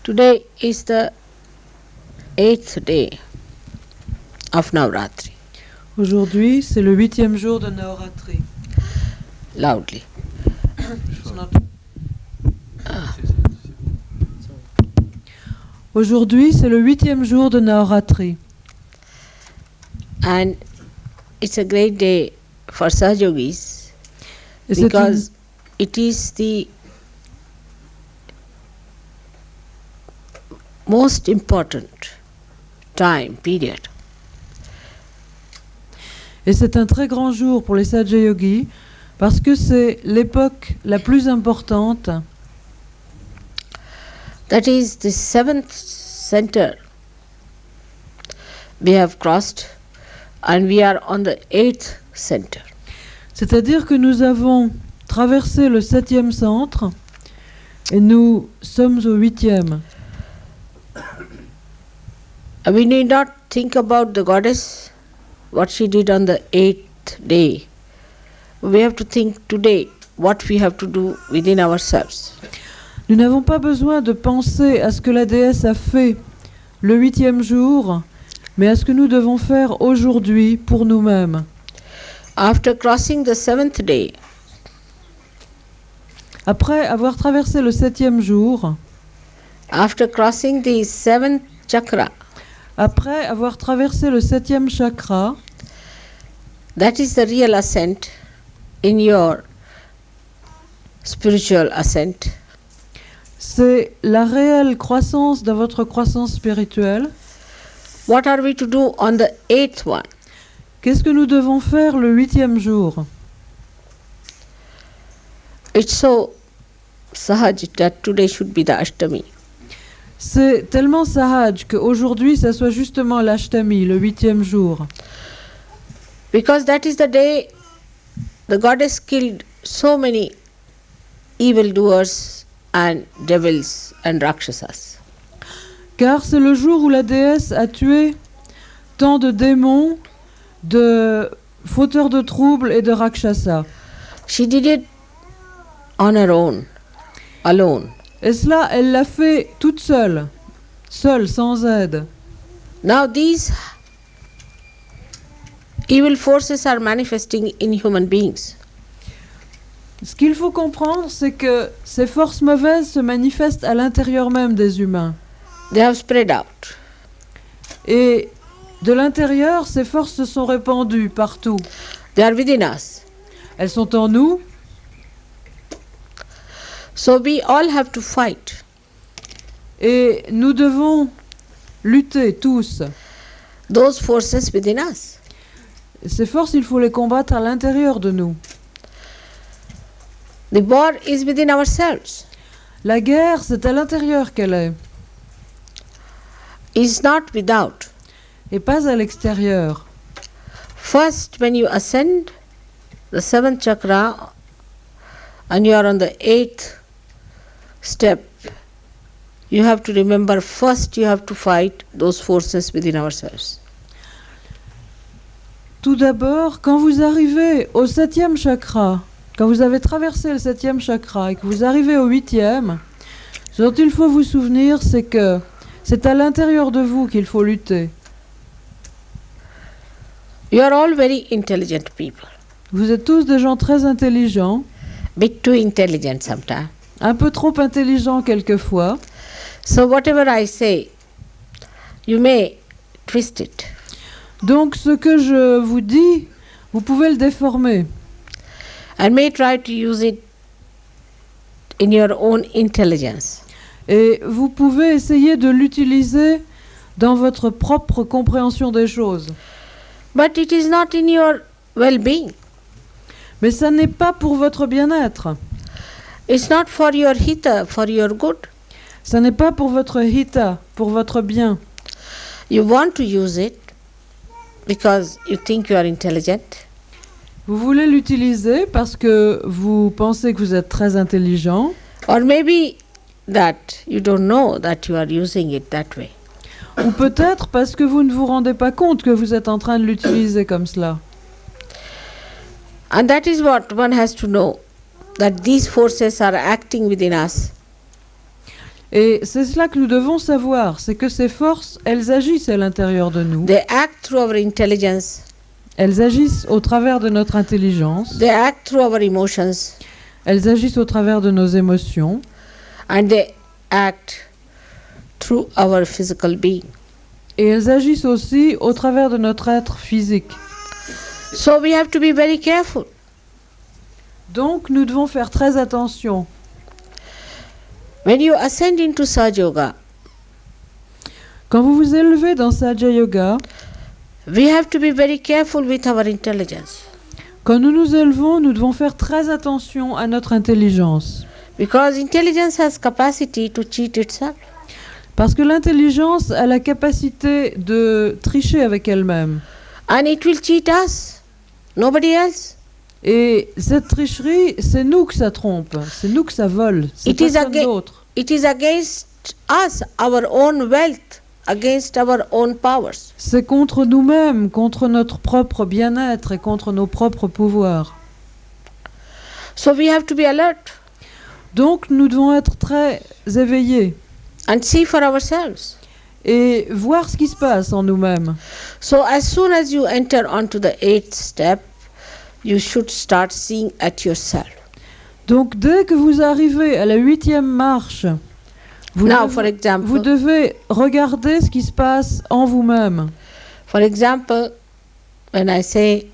Today is the 8th day of Navratri. Aujourd'hui, c'est le 8e jour de Navratri. Loudly. Aujourd'hui, c'est le 8e jour de Navratri. And it's a great day for Sahajogis Et because it is the most important time period. Et c'est un très grand jour pour les Sahaja Yogis parce que c'est l'époque la plus importante. That is the 7th center we have crossed and we are on the 8th center. C'est-à-dire que nous avons traversé le 7e centre et nous sommes au 8e. We need not think about the goddess, what she did on the 8th day. We have to think today what we have to do within ourselves. Nous n'avons pas besoin de penser à ce que la déesse a fait le 8e jour, mais à ce que nous devons faire aujourd'hui pour nous-mêmes. After crossing the 7th day, Après avoir traversé le 7e jour, after crossing the 7th chakra, après avoir traversé le 7e chakra, that is the real ascent in your spiritual ascent. c'est la réelle croissance dans votre croissance spirituelle. What are we to do on the 8th one? Qu'est-ce que nous devons faire le 8e jour? It's so sahaj that today should be the Ashtami. C'est tellement sahaj qu'aujourd'hui, ça soit justement l'Ashtami, le 8e jour. Because that is the day the goddess killed so many evildoers and devils and rakshasas. Car c'est le jour où la déesse a tué tant de démons, de fauteurs de troubles et de rakshasas. She did it on her own, alone. Et cela, elle l'a fait toute seule, sans aide. Now these evil forces are manifesting in human beings. Ce qu'il faut comprendre, c'est que ces forces mauvaises se manifestent à l'intérieur même des humains. They have spread out. Et de l'intérieur, ces forces se sont répandues partout. They are within us. Elles sont en nous. So we all have to fight. Et nous devons lutter tous. Those forces within us. Ces forces, il faut les combattre à l'intérieur de nous. The war is within ourselves. La guerre, c'est à l'intérieur qu'elle est, It's not without. et pas à l'extérieur. First, when you ascend the 7th chakra and you are on the 8th step, you have to remember first you have to fight those forces within ourselves. Tout d'abord, quand vous arrivez au 7e chakra, quand vous avez traversé le 7e chakra et que vous arrivez au 8e, ce dont il faut vous souvenir, c'est que c'est à l'intérieur de vous qu'il faut lutter. You are all very intelligent people, Vous êtes tous des gens très intelligents, bit too intelligent sometimes. un peu trop intelligents quelquefois. So whatever I say, you may twist it. Donc ce que je vous dis, vous pouvez le déformer. And may try to use it in your own intelligence. Et vous pouvez essayer de l'utiliser dans votre propre compréhension des choses. But it is not in your well-being. Mais ça n'est pas pour votre bien-être. It's not for your hita, for your good. Ça n'est pas pour votre hita, pour votre bien. You want to use it because you think you are intelligent. Vous voulez l'utiliser parce que vous pensez que vous êtes très intelligent. Or maybe that you don't know that you are using it that way. Ou peut-être parce que vous ne vous rendez pas compte que vous êtes en train de l'utiliser comme cela. And that is what one has to know, that these forces are acting within us. Et c'est cela que nous devons savoir, c'est que ces forces, elles agissent à l'intérieur de nous. They act through our intelligence. Elles agissent au travers de notre intelligence. They act through our emotions. Elles agissent au travers de nos émotions. And they act through our physical being. Et elles agissent aussi au travers de notre être physique. So we have to be very careful. Donc nous devons faire très attention. When you ascend into Sahaja Yoga, Quand vous vous élevez dans Sahaja Yoga, we have to be very careful with our intelligence. quand nous nous élevons, nous devons faire très attention à notre intelligence. Because intelligence has capacity to cheat itself. Parce que l'intelligence a la capacité de tricher avec elle-même. And it will cheat us, nobody else. Et cette tricherie, c'est nous que ça trompe, c'est nous que ça vole, c'est It is personne d'autre. It is against us, our own wealth, against our own powers. C'est contre nous-mêmes, contre notre propre bien-être et contre nos propres pouvoirs. So we have to be alert Donc nous devons être très éveillés and see for ourselves. et voir ce qui se passe en nous-mêmes. So as soon as you enter onto the 8th step, you should start seeing at yourself. Donc dès que vous arrivez à la 8e marche, vous For devez regarder ce qui se passe en vous-même. example, when I say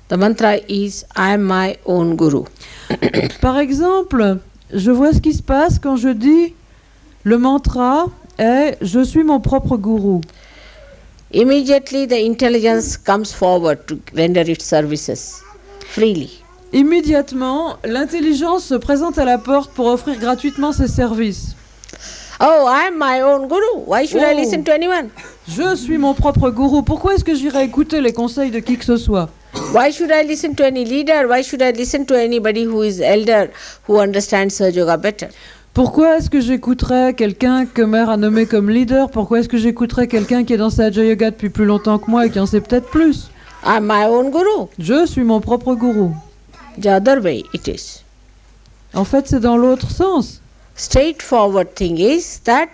the mantra is I am my own guru. Par exemple, je vois ce qui se passe quand je dis le mantra est « Je suis mon propre gourou ». Immediately the intelligence comes forward to render its services freely. Immédiatement, l'intelligence se présente à la porte pour offrir gratuitement ses services. Oh, I am my own guru. Why should I listen to anyone? Je suis mon propre gourou. Pourquoi est-ce que j'irai écouter les conseils de qui que ce soit? Why should I listen to any leader? Why should I listen to anybody who is elder, who understands Sahaja Yoga better? Pourquoi est-ce que j'écouterais quelqu'un que Mère a nommé comme leader? Pourquoi est-ce que j'écouterais quelqu'un qui est dans Sahaja Yoga depuis plus longtemps que moi et qui en sait peut-être plus? I am my own guru. Je suis mon propre gourou. The other way it is. En fait, c'est dans l'autre sens. Straightforward thing is that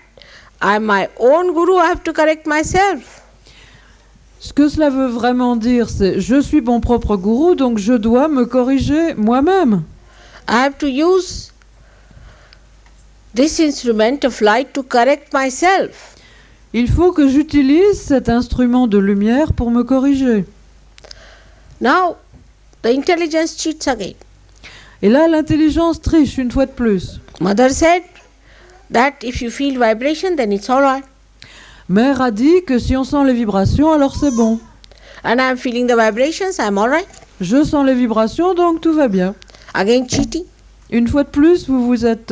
I am my own guru, I have to correct myself. Ce que cela veut vraiment dire, c'est je suis mon propre gourou, donc je dois me corriger moi-même. I have to use this instrument of light to correct myself. Il faut que j'utilise cet instrument de lumière pour me corriger. Now, the intelligence cheats again. Et là, l'intelligence triche une fois de plus. Mother said that if you feel vibration, then it's all right. Mère a dit que si on sent les vibrations, alors c'est bon. And I am feeling the vibrations, I am all right. Je sens les vibrations, donc tout va bien. Again cheating. Une fois de plus, vous êtes...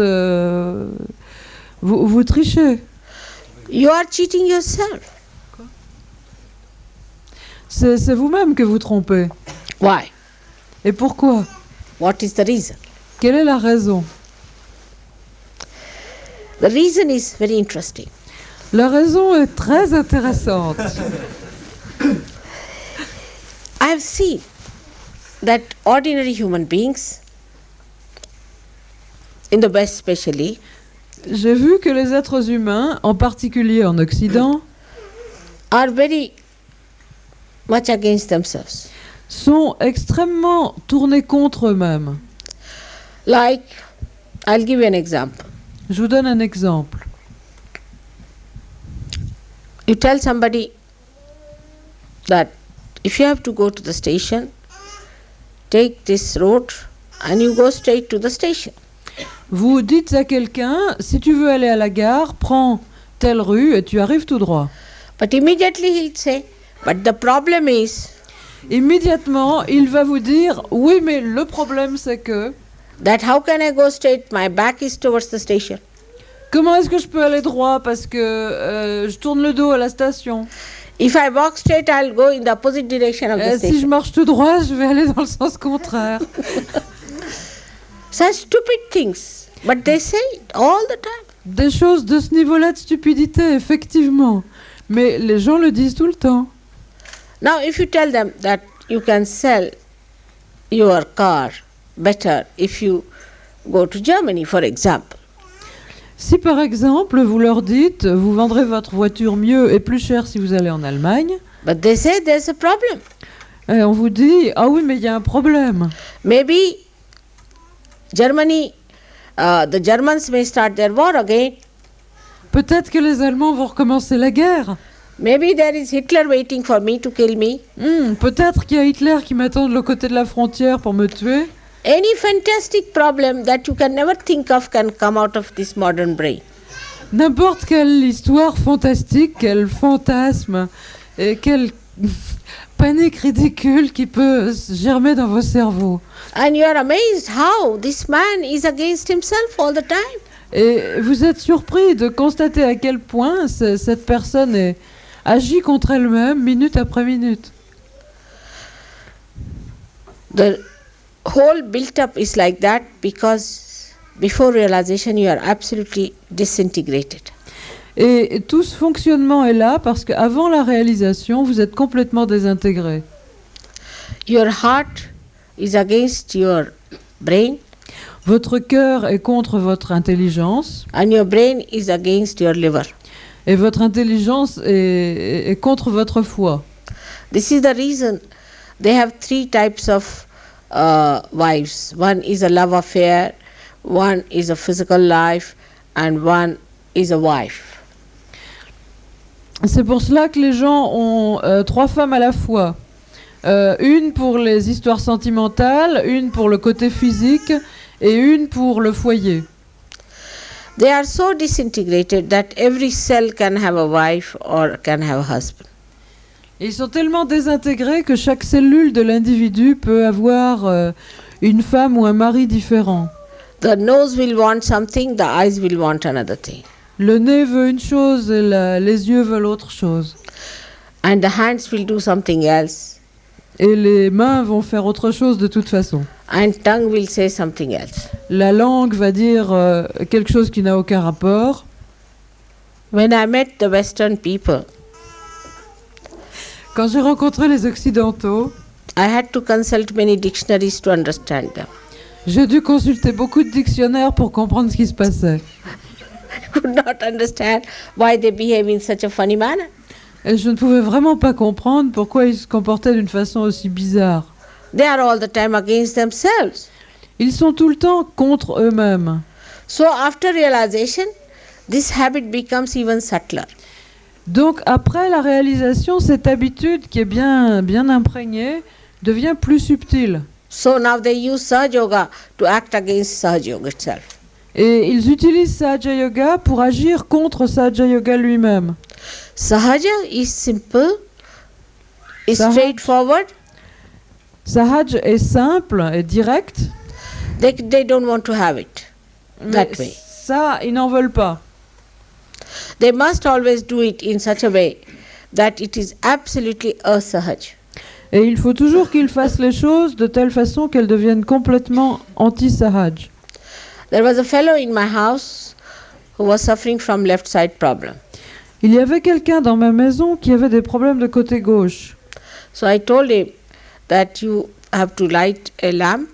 vous trichez. You are cheating yourself. C'est vous-même que vous trompez. Why? Et pourquoi? What is the reason? Quelle est la raison? The reason is very interesting. La raison est très intéressante. I have seen that ordinary human beings, in the West especially, J'ai vu que les êtres humains, en particulier en Occident, are very much against themselves. sont extrêmement tournés contre eux-mêmes. Like, I'll give you an example. Je vous donne un exemple. You tell somebody that if you have to go to the station, take this road and you go straight to the station. Vous dites à quelqu'un, si tu veux aller à la gare, prends telle rue et tu arrives tout droit. But immediately he'll say, but the problem is Immédiatement, il va vous dire, oui, mais le problème c'est que... that how can I go straight? My back is towards the station. Comment est-ce que je peux aller droit parce que je tourne le dos à la station? If I walk straight, I'll go in the opposite direction of the Si je station. marche tout droit, je vais aller dans le sens contraire. Such stupid things. But they say it all the time. Des choses de ce niveau-là de stupidité, effectivement. Mais les gens le disent tout le temps. Now, if you tell them that you can sell your car better if you go to Germany, for example. Si par exemple vous leur dites vous vendrez votre voiture mieux et plus cher si vous allez en Allemagne, but they say there's a problem. et on vous dit ah oui mais il y a un problème. Maybe Germany, the Germans may start their war again. Peut-être que les Allemands vont recommencer la guerre. Maybe there is Hitler waiting for me to kill me. Peut-être qu'il y a Hitler qui m'attend de l'autre côté de la frontière pour me tuer. Any fantastic problem that you can never think of can come out of this modern brain. N'importe quelle histoire fantastique, quel fantasme et quelle panique ridicule qui peut germer dans vos cerveaux. And you are amazed how this man is against himself all the time. Et vous êtes surpris de constater à quel point cette personne agit contre elle-même minute après minute. The whole built-up is like that because before realization you are absolutely disintegrated. Et tout ce fonctionnement est là parce qu'avant la réalisation, vous êtes complètement désintégré. Your heart is against your brain. Votre cœur est contre votre intelligence. And your brain is against your liver. Et votre intelligence est contre votre foie. This is the reason they have 3 types of wives. One is a love affair, one is a physical life, and one is a wife. C'est pour cela que les gens ont 3 femmes à la fois. Une pour les histoires sentimentales, une pour le côté physique et une pour le foyer. They are so disintegrated that every cell can have a wife or can have a husband. Et ils sont tellement désintégrés que chaque cellule de l'individu peut avoir une femme ou un mari différent. The nose will want something, the eyes will want another thing. Le nez veut une chose et les yeux veulent autre chose. And the hands will do something else. Et les mains vont faire autre chose de toute façon. And tongue will say something else. La langue va dire quelque chose qui n'a aucun rapport. When I met the Western people, Quand j'ai rencontré les Occidentaux, I had to consult many dictionaries to understand them. j'ai dû consulter beaucoup de dictionnaires pour comprendre ce qui se passait. I could not understand why they behave in such a funny manner. Et je ne pouvais vraiment pas comprendre pourquoi ils se comportaient d'une façon aussi bizarre. They are all the time against themselves. Ils sont tout le temps contre eux-mêmes. So after realization, this habit becomes even subtler. Donc après la réalisation, cette habitude qui est bien imprégnée devient plus subtile. So now they use Sahaja Yoga to act against Sahaja Yoga itself. Et ils utilisent Sahaja Yoga pour agir contre Sahaja Yoga lui-même. Sahaja is simple, is Sahaj. straightforward. Sahaj est simple et direct. They don't want to have it that Mais way. ça, ils n'en veulent pas. They must always do it in such a way that it is absolutely asahaj. Et il faut toujours qu'ils fassent les choses de telle façon qu'elles deviennent complètement anti-Sahaj. There was a fellow in my house who was suffering from left side problem. Il y avait quelqu'un dans ma maison qui avait des problèmes de côté gauche. So I told him that you have to light a lamp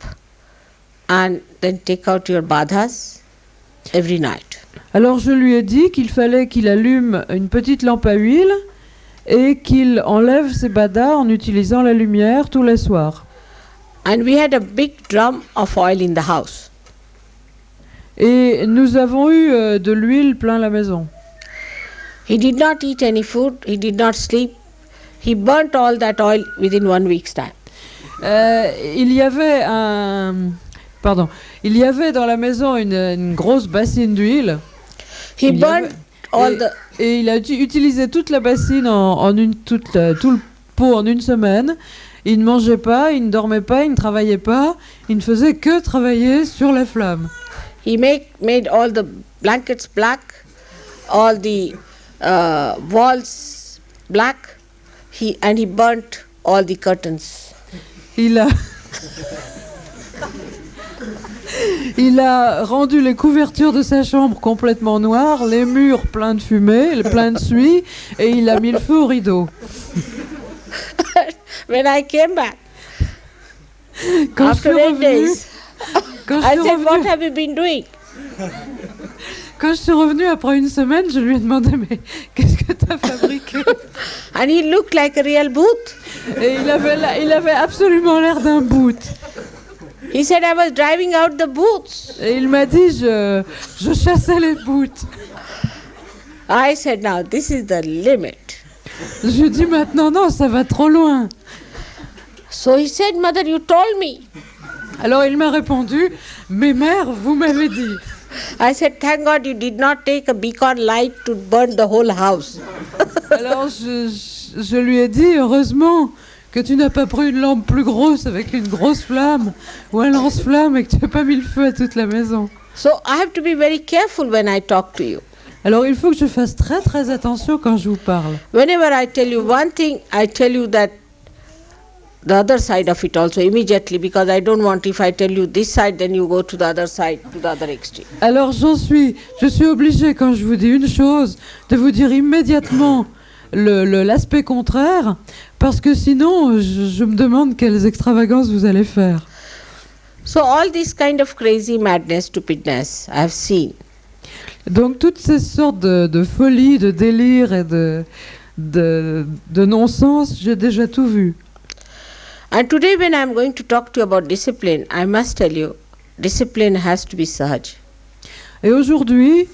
and then take out your badhas every night. Alors je lui ai dit qu'il fallait qu'il allume une petite lampe à huile et qu'il enlève ses badas en utilisant la lumière tous les soirs. And we had a big drum of oil in the house. Et nous avons eu de l'huile plein la maison. He did not eat any food, he did not sleep. He burnt all that oil within 1 week's time. Il y avait dans la maison une grosse bassine d'huile. He burnt all the... Et il a utilisé toute la bassine tout le pot en une semaine. Il ne mangeait pas, il ne dormait pas, il ne travaillait pas. Il ne faisait que travailler sur la flamme. He made all the blankets black, all the walls black, and he burnt all the curtains. Il a rendu les couvertures de sa chambre complètement noires, les murs pleins de fumée, pleins de suie, et il a mis le feu au rideau. When I came back, Quand after je suis 8 days, quand je I suis said, revenue- what have you been doing? Quand je suis revenue après une semaine, je lui ai demandé mais qu'est-ce que tu as fabriqué? And he looked like a real boot. Et il avait absolument l'air d'un boot. He said, I was driving out the boots. Et il m'a dit je chassais les boots. I said, now this is the limit. Je lui ai dit maintenant non, ça va trop loin. So he said, Mother, you told me. Alors il m'a répondu, mais mère, vous m'avez dit. I said, thank God you did not take a beacon light to burn the whole house. Alors je lui ai dit, heureusement que tu n'as pas pris une lampe plus grosse avec une grosse flamme ou un lance-flamme et que tu n'as pas mis le feu à toute la maison. So I have to be very careful when I talk to you. Alors il faut que je fasse très très attention quand je vous parle. Whenever I tell you one thing, I tell you that the other side of it also immediately, because I don't want, if I tell you this side, then you go to the other side, to the other extreme. Alors je suis obligée quand je vous dis une chose de vous dire immédiatement l'aspect contraire, parce que sinon je me demande quelles extravagances vous allez faire. So all this kind of crazy madness, stupidness, I have seen. Donc toutes ces sortes de folie, de délire et de non-sens, j'ai déjà tout vu. And today when I am going to talk to you about discipline, I must tell you, discipline has to be sahaj. Et aujourd'hui,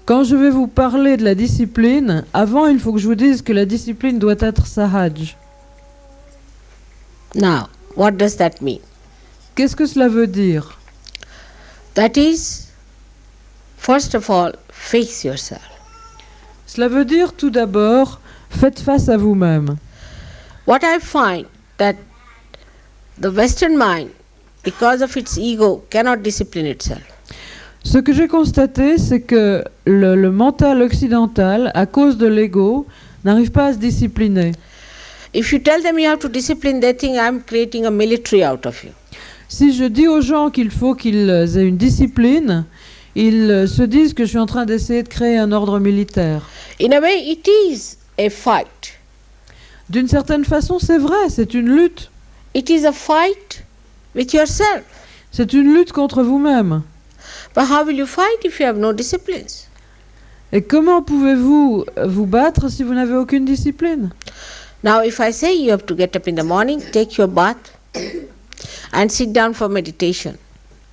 quand je vais vous parler de la discipline, avant il faut que je vous dise que la discipline doit être sahaj. Now, what does that mean? Qu'est-ce que cela veut dire? That is, first of all, face yourself. Cela veut dire tout d'abord, faites face à vous-même. What I find that the Western mind, because of its ego, cannot discipline itself. Ce que j'ai constaté, c'est que le mental occidental, à cause de l'ego, n'arrive pas à se discipliner. If you tell them you have to discipline, they think I'm creating a military out of you. Si je dis aux gens qu'il faut qu'ils aient une discipline, ils se disent que je suis en train d'essayer de créer un ordre militaire. In a way, it is a fight. D'une certaine façon, c'est vrai, c'est une lutte. It is a fight with yourself. C'est une lutte contre vous-même. But how will you fight if you have no disciplines? Et comment pouvez-vous vous battre si vous n'avez aucune discipline? Now, if I say you have to get up in the morning, take your bath, and sit down for meditation.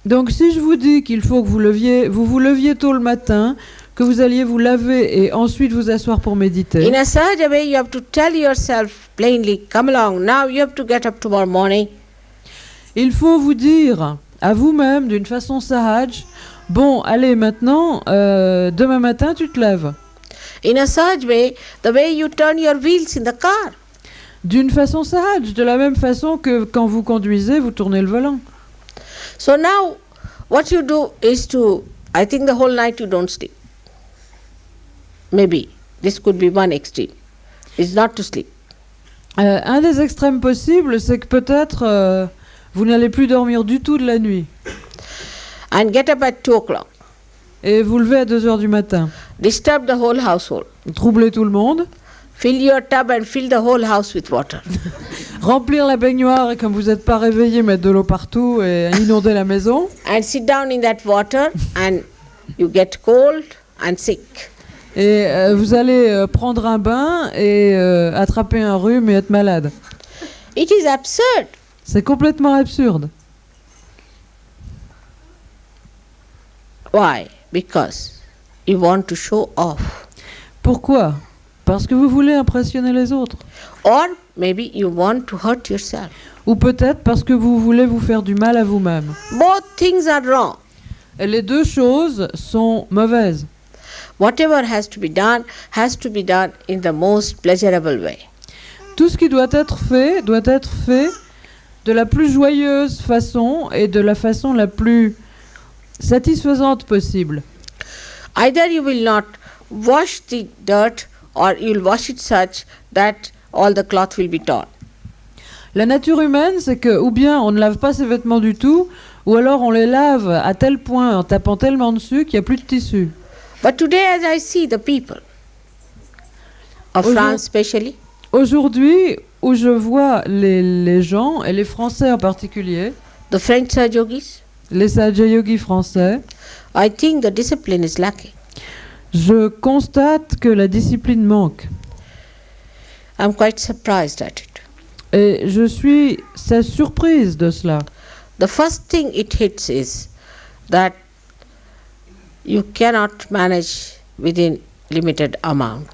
Donc si je vous dis qu'il faut que vous vous leviez tôt le matin, que vous alliez vous laver et ensuite vous asseoir pour méditer. In a sahaja way, you have to tell yourself plainly, come along, now you have to get up tomorrow morning. Il faut vous dire à vous-même d'une façon sahaj, bon, allez maintenant, demain matin tu te lèves. In a sahaj way, the way you turn your wheels in the car. D'une façon sahaj, de la même façon que quand vous conduisez, vous tournez le volant. So now, what you do is to, I think the whole night you don't sleep. Maybe. This could be one extreme. It's not to sleep. Un des extrêmes possibles, c'est que peut-être vous n'allez plus dormir du tout de la nuit. And get up at 2 o'clock. Et vous levez à 2 heures du matin. Disturb the whole household. Troubler tout le monde. Fill your tub and fill the whole house with water. Remplir la baignoire et comme vous n'êtes pas réveillé, mettre de l'eau partout et inonder la maison. And sit down in that water and you get cold and sick. Et vous allez prendre un bain et attraper un rhume et être malade. It is absurd. C'est complètement absurde. Why? Because you want to show off. Pourquoi? Parce que vous voulez impressionner les autres. Or maybe you want to hurt yourself. Ou peut-être parce que vous voulez vous faire du mal à vous-même. Both things are wrong. Et les deux choses sont mauvaises. Whatever has to be done in the most pleasurable way. Tout ce qui doit être fait de la plus joyeuse façon et de la façon la plus satisfaisante possible. Either you will not wash the dirt or you will wash it such that all the cloth will be torn. La nature humaine, c'est que ou bien on ne lave pas ses vêtements du tout, ou alors on les lave à tel point en tapant tellement dessus qu'il n'y a plus de tissu. But today, as I see the people of France especially, aujourd'hui, où je vois les gens, et les Français en particulier, the French Sahaja Yogis, les Sahaja Yogis français, I think the discipline is lacking. je constate que la discipline manque. I'm quite surprised at it. Et je suis assez surprise de cela. The first thing it hits is that you cannot manage within limited amount.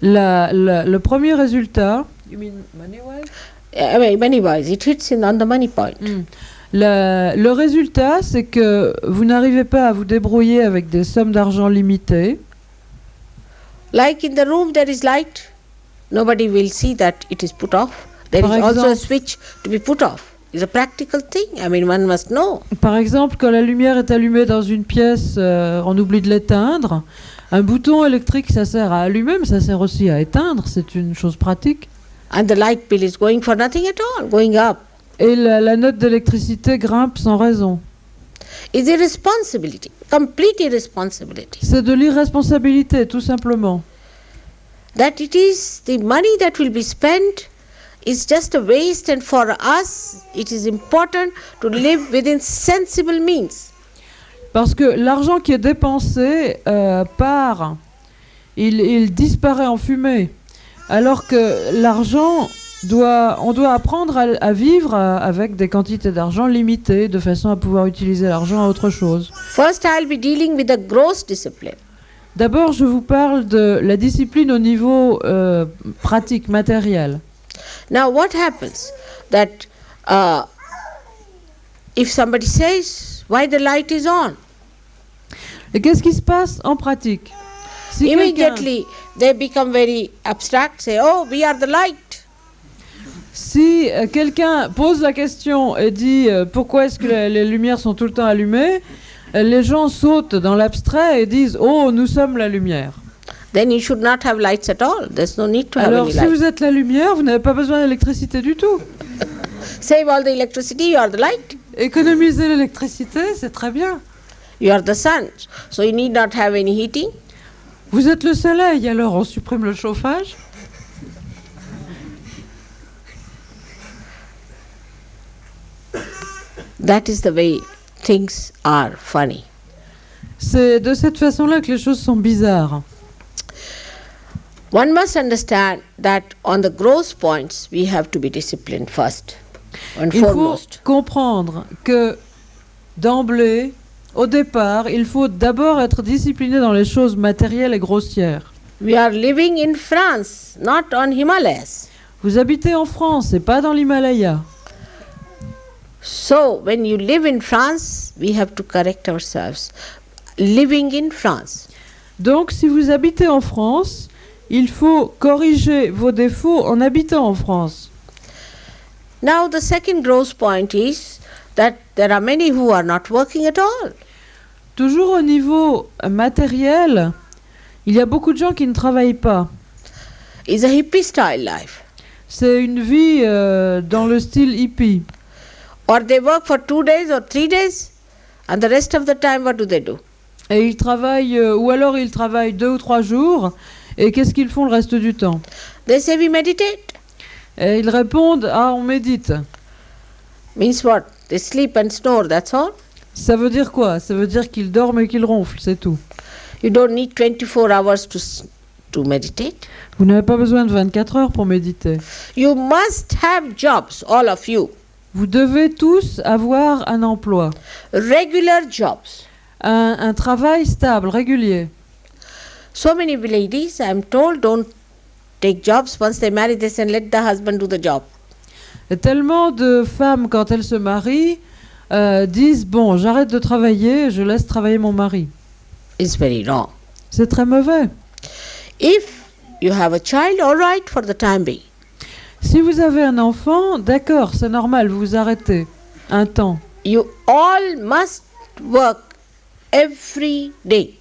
Le premier résultat, you mean money-wise? I mean, money-wise, it hits on the money point. Le résultat, c'est que vous n'arrivez pas à vous débrouiller avec des sommes d'argent limitées. Like in the room there is light, nobody will see that it is put off. There Par is also a exemple- switch to be put off. It's a practical thing. I mean, one must know. Par exemple, quand la lumière est allumée dans une pièce, on oublie de l'éteindre. Un bouton électrique, ça sert à allumer, mais ça sert aussi à éteindre. C'est une chose pratique. And the light bill is going for nothing at all, going up. Et la note d'électricité grimpe sans raison. It's irresponsibility, complete irresponsibility. C'est de l'irresponsabilité, tout simplement. That it is the money that will be spent is just a waste, and for us it is important to live within sensible means. Parce que l'argent qui est dépensé part, il disparaît en fumée. Alors que l'argent, on doit apprendre à vivre avec des quantités d'argent limitées, de façon à pouvoir utiliser l'argent à autre chose. First, I'll be dealing with the gross discipline. D'abord, je vous parle de la discipline au niveau pratique, matériel. Now, what happens that if somebody says, "Why the light is on?" Et qu'est-ce qui se passe en pratique? Si quelqu'un- Immediately they become very abstract, say, "Oh, we are the light." Si quelqu'un pose la question et dit pourquoi est-ce que les lumières sont tout le temps allumées, les gens sautent dans l'abstrait et disent oh, nous sommes la lumière. Then you should not have lights at all. There's no need to have Alors any si light. vous êtes la lumière, vous n'avez pas besoin d'électricité du tout. Save all the electricity, you are the light. Économiser l'électricité, c'est très bien. You are the sun. So you need not have any heating. Vous êtes le soleil, alors on supprime le chauffage. That is the way things are funny. C'est de cette façon-là que les choses sont bizarres. One must understand that on the gross points, we have to be disciplined first and Il faut foremost. comprendre que d'emblée, au départ, il faut d'abord être discipliné dans les choses matérielles et grossières. We are living in France, not on Himalayas. Vous habitez en France et pas dans l'Himalaya. So when you live in France, we have to correct ourselves. Living in France. Donc, si vous habitez en France, il faut corriger vos défauts en habitant en France. Now the second gross point is that there are many who are not working at all. Toujours au niveau matériel, il y a beaucoup de gens qui ne travaillent pas. It's a hippie style life. C'est une vie dans le style hippie. Or they work for 2 days or 3 days, and the rest of the time what do? Et ils travaillent, ou alors ils travaillent 2 ou 3 jours, et qu'est-ce qu'ils font le reste du temps? They say we meditate. Et ils répondent, ah, on médite. Means what? They sleep and snore, that's all. Ça veut dire quoi? Ça veut dire qu'ils dorment et qu'ils ronflent, c'est tout. You don't need 24 hours to meditate. Vous n'avez pas besoin de 24 heures pour méditer. You must have jobs, all of you. Vous devez tous avoir un emploi, Regular jobs. un travail stable, régulier. So many ladies, I am told, don't take jobs. Once they marry, they say, let the husband do the job. Et tellement de femmes, quand elles se marient, disent, bon, j'arrête de travailler, je laisse travailler mon mari. It's very wrong. C'est très mauvais. If you have a child, all right, for the time being. Si vous avez un enfant, d'accord, c'est normal, vous vous arrêtez un temps. You all must work every day.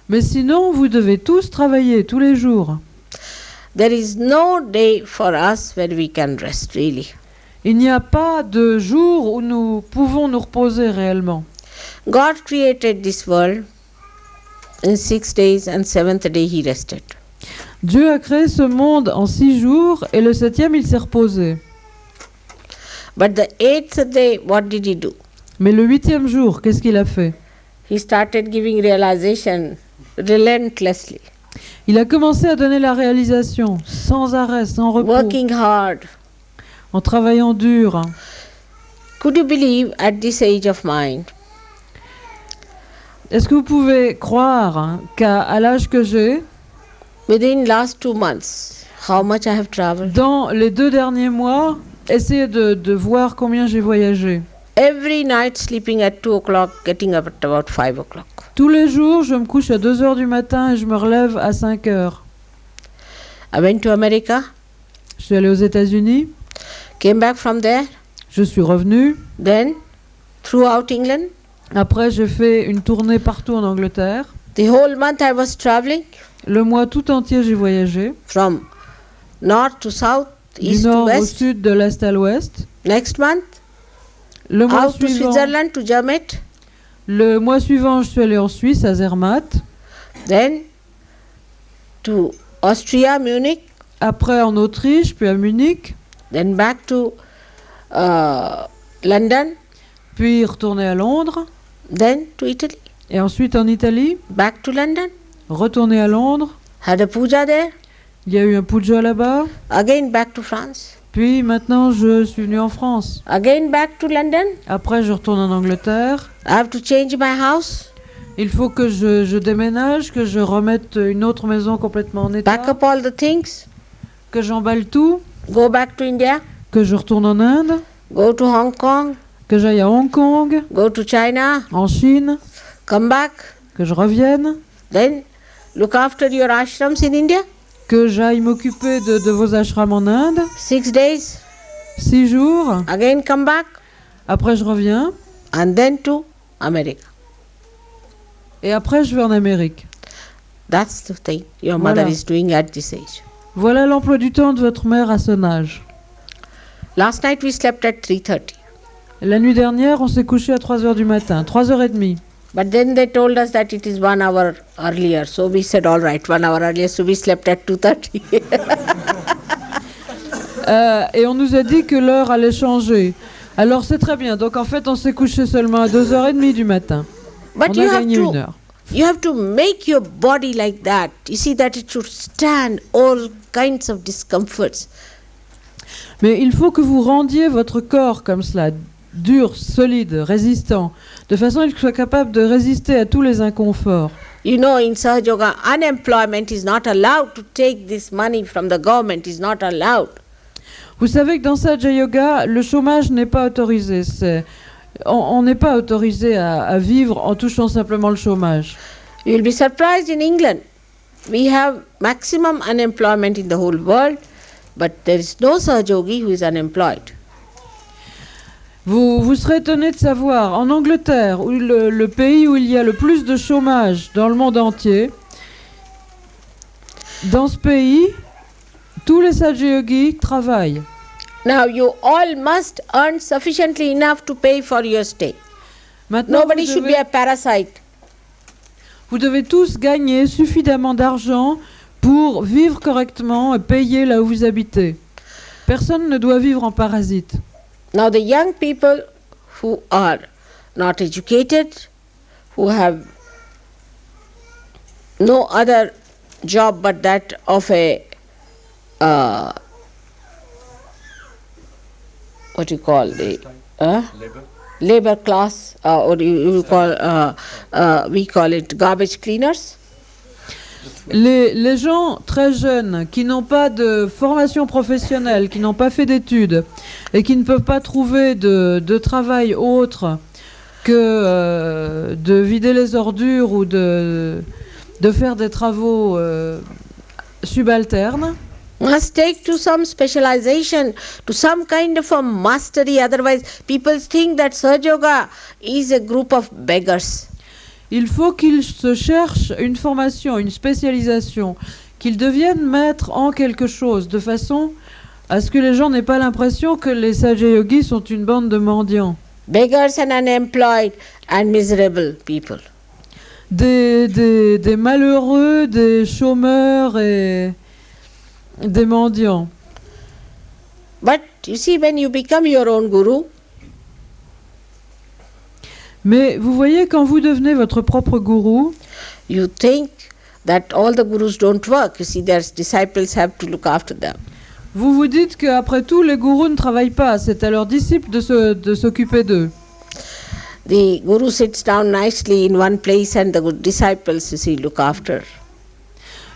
Mais sinon, vous devez tous travailler tous les jours. There is no day for us where we can rest, really. Il n'y a pas de jour où nous pouvons nous reposer réellement. God created this world in 6 days, and 7th day he rested. Dieu a créé ce monde en 6 jours et le 7e, il s'est reposé. But the 8th day, what did he do? Mais le 8e jour, qu'est-ce qu'il a fait? he started giving realization relentlessly, Il a commencé à donner la réalisation, sans arrêt, sans repos, working hard. en travaillant dur. Could you believe at this age of mine, Est-ce que vous pouvez croire qu'à l'âge que j'ai, within last 2 months, how much I have traveled? dans les 2 derniers mois, essayez de voir combien j'ai voyagé. Every night sleeping at 2 o'clock, getting up at about 5 o'clock. Tous les jours, je me couche à 2 heures du matin et je me relève à 5 heures. I went to America, Je suis allée aux États-Unis, came back from there, je suis revenue. then throughout England. Après, j'ai fait une tournée partout en Angleterre. The whole month I was traveling Le mois tout entier, j'ai voyagé. from north to south, Du east to nord au west. sud, de l'est à l'ouest. Next month, Le mois out to suivant, Switzerland, to Germany. je suis allée en Suisse, à Zermatt. Then to Austria, Munich. Après en Autriche, puis à Munich. Then back to London. Puis retourner à Londres. Then to Italy. Et ensuite en Italie. Back to London. Retourner à Londres. Had a puja there. Il y a eu un puja là-bas. Again back to France. Puis maintenant, je suis venue en France. Again back to London. Après, je retourne en Angleterre. I have to change my house. Il faut que je déménage, que je remette une autre maison complètement en état, Pack up all the things. que j'emballe tout, Go back to India. que je retourne en Inde, Go to Hong Kong. que j'aille à Hong Kong, Go to China. en Chine, Come back. que je revienne, Then look after your ashrams in India. que j'aille m'occuper de vos ashrams en Inde, 6 days. 6 jours, Again come back. après je reviens, And then to America. et après je vais en Amérique. That's the thing your Voilà. mother is doing at this age. Voilà l'emploi du temps de votre mère à son âge. Last night we slept at 3:30. La nuit dernière, on s'est couché à 3 heures du matin, 3h30. But then they told us that it is 1 hour earlier. So we said, all right, 1 hour earlier. So we slept at 2:30. Et on nous a dit que l'heure allait changer. Alors c'est très bien. Donc en fait, on s'est couché seulement à 2h30 du matin. But On you a have gagné to 1 heure. you have to make your body like that. You see that it should stand all kinds of discomforts. Mais il faut que vous rendiez votre corps comme cela, dur, solide, résistant, de façon à ce qu'il soit capable de résister à tous les inconforts. You know, in Sahaja Yoga, unemployment is not allowed. To take this money from the government is not allowed. Vous savez que dans Sahaja Yoga, le chômage n'est pas autorisé. On n'est pas autorisé à vivre en touchant simplement le chômage. You will be surprised in England. We have maximum unemployment in the whole world, but there is no Sahaja Yogi who is unemployed. Vous serez étonné de savoir, en Angleterre, où le pays où il y a le plus de chômage dans le monde entier, dans ce pays, tous les Sahaja Yogis travaillent. Now you all must earn sufficiently enough to pay for your stay. Maintenant, Nobody should be a parasite. vous devez tous gagner suffisamment d'argent pour vivre correctement et payer là où vous habitez. Personne ne doit vivre en parasite. Now the young people who are not educated, who have no other job but that of a what you call the labor class, or you call we call it garbage cleaners. Les gens très jeunes qui n'ont pas de formation professionnelle, qui n'ont pas fait d'études et qui ne peuvent pas trouver de travail autre que de vider les ordures ou de faire des travaux subalternes, Must take to some specialization, to some kind of a mastery. Otherwise, people think that Sahaja Yoga is a group of beggars. il faut qu'ils se cherchent une formation, une spécialisation, qu'ils deviennent maîtres en quelque chose, de façon à ce que les gens n'aient pas l'impression que les Sahaja Yogis sont une bande de mendiants. Beggars and unemployed and miserable people. Des malheureux, des chômeurs et des mendiants. But you see, when you become your own guru, Mais vous voyez, quand vous devenez votre propre gourou, you think that all the gurus don't work. You see, their disciples have to look after them. vous vous dites qu'après tout, les gourous ne travaillent pas. C'est à leurs disciples de s'occuper d'eux. The guru sits down nicely in one place and the disciples, you see, look after.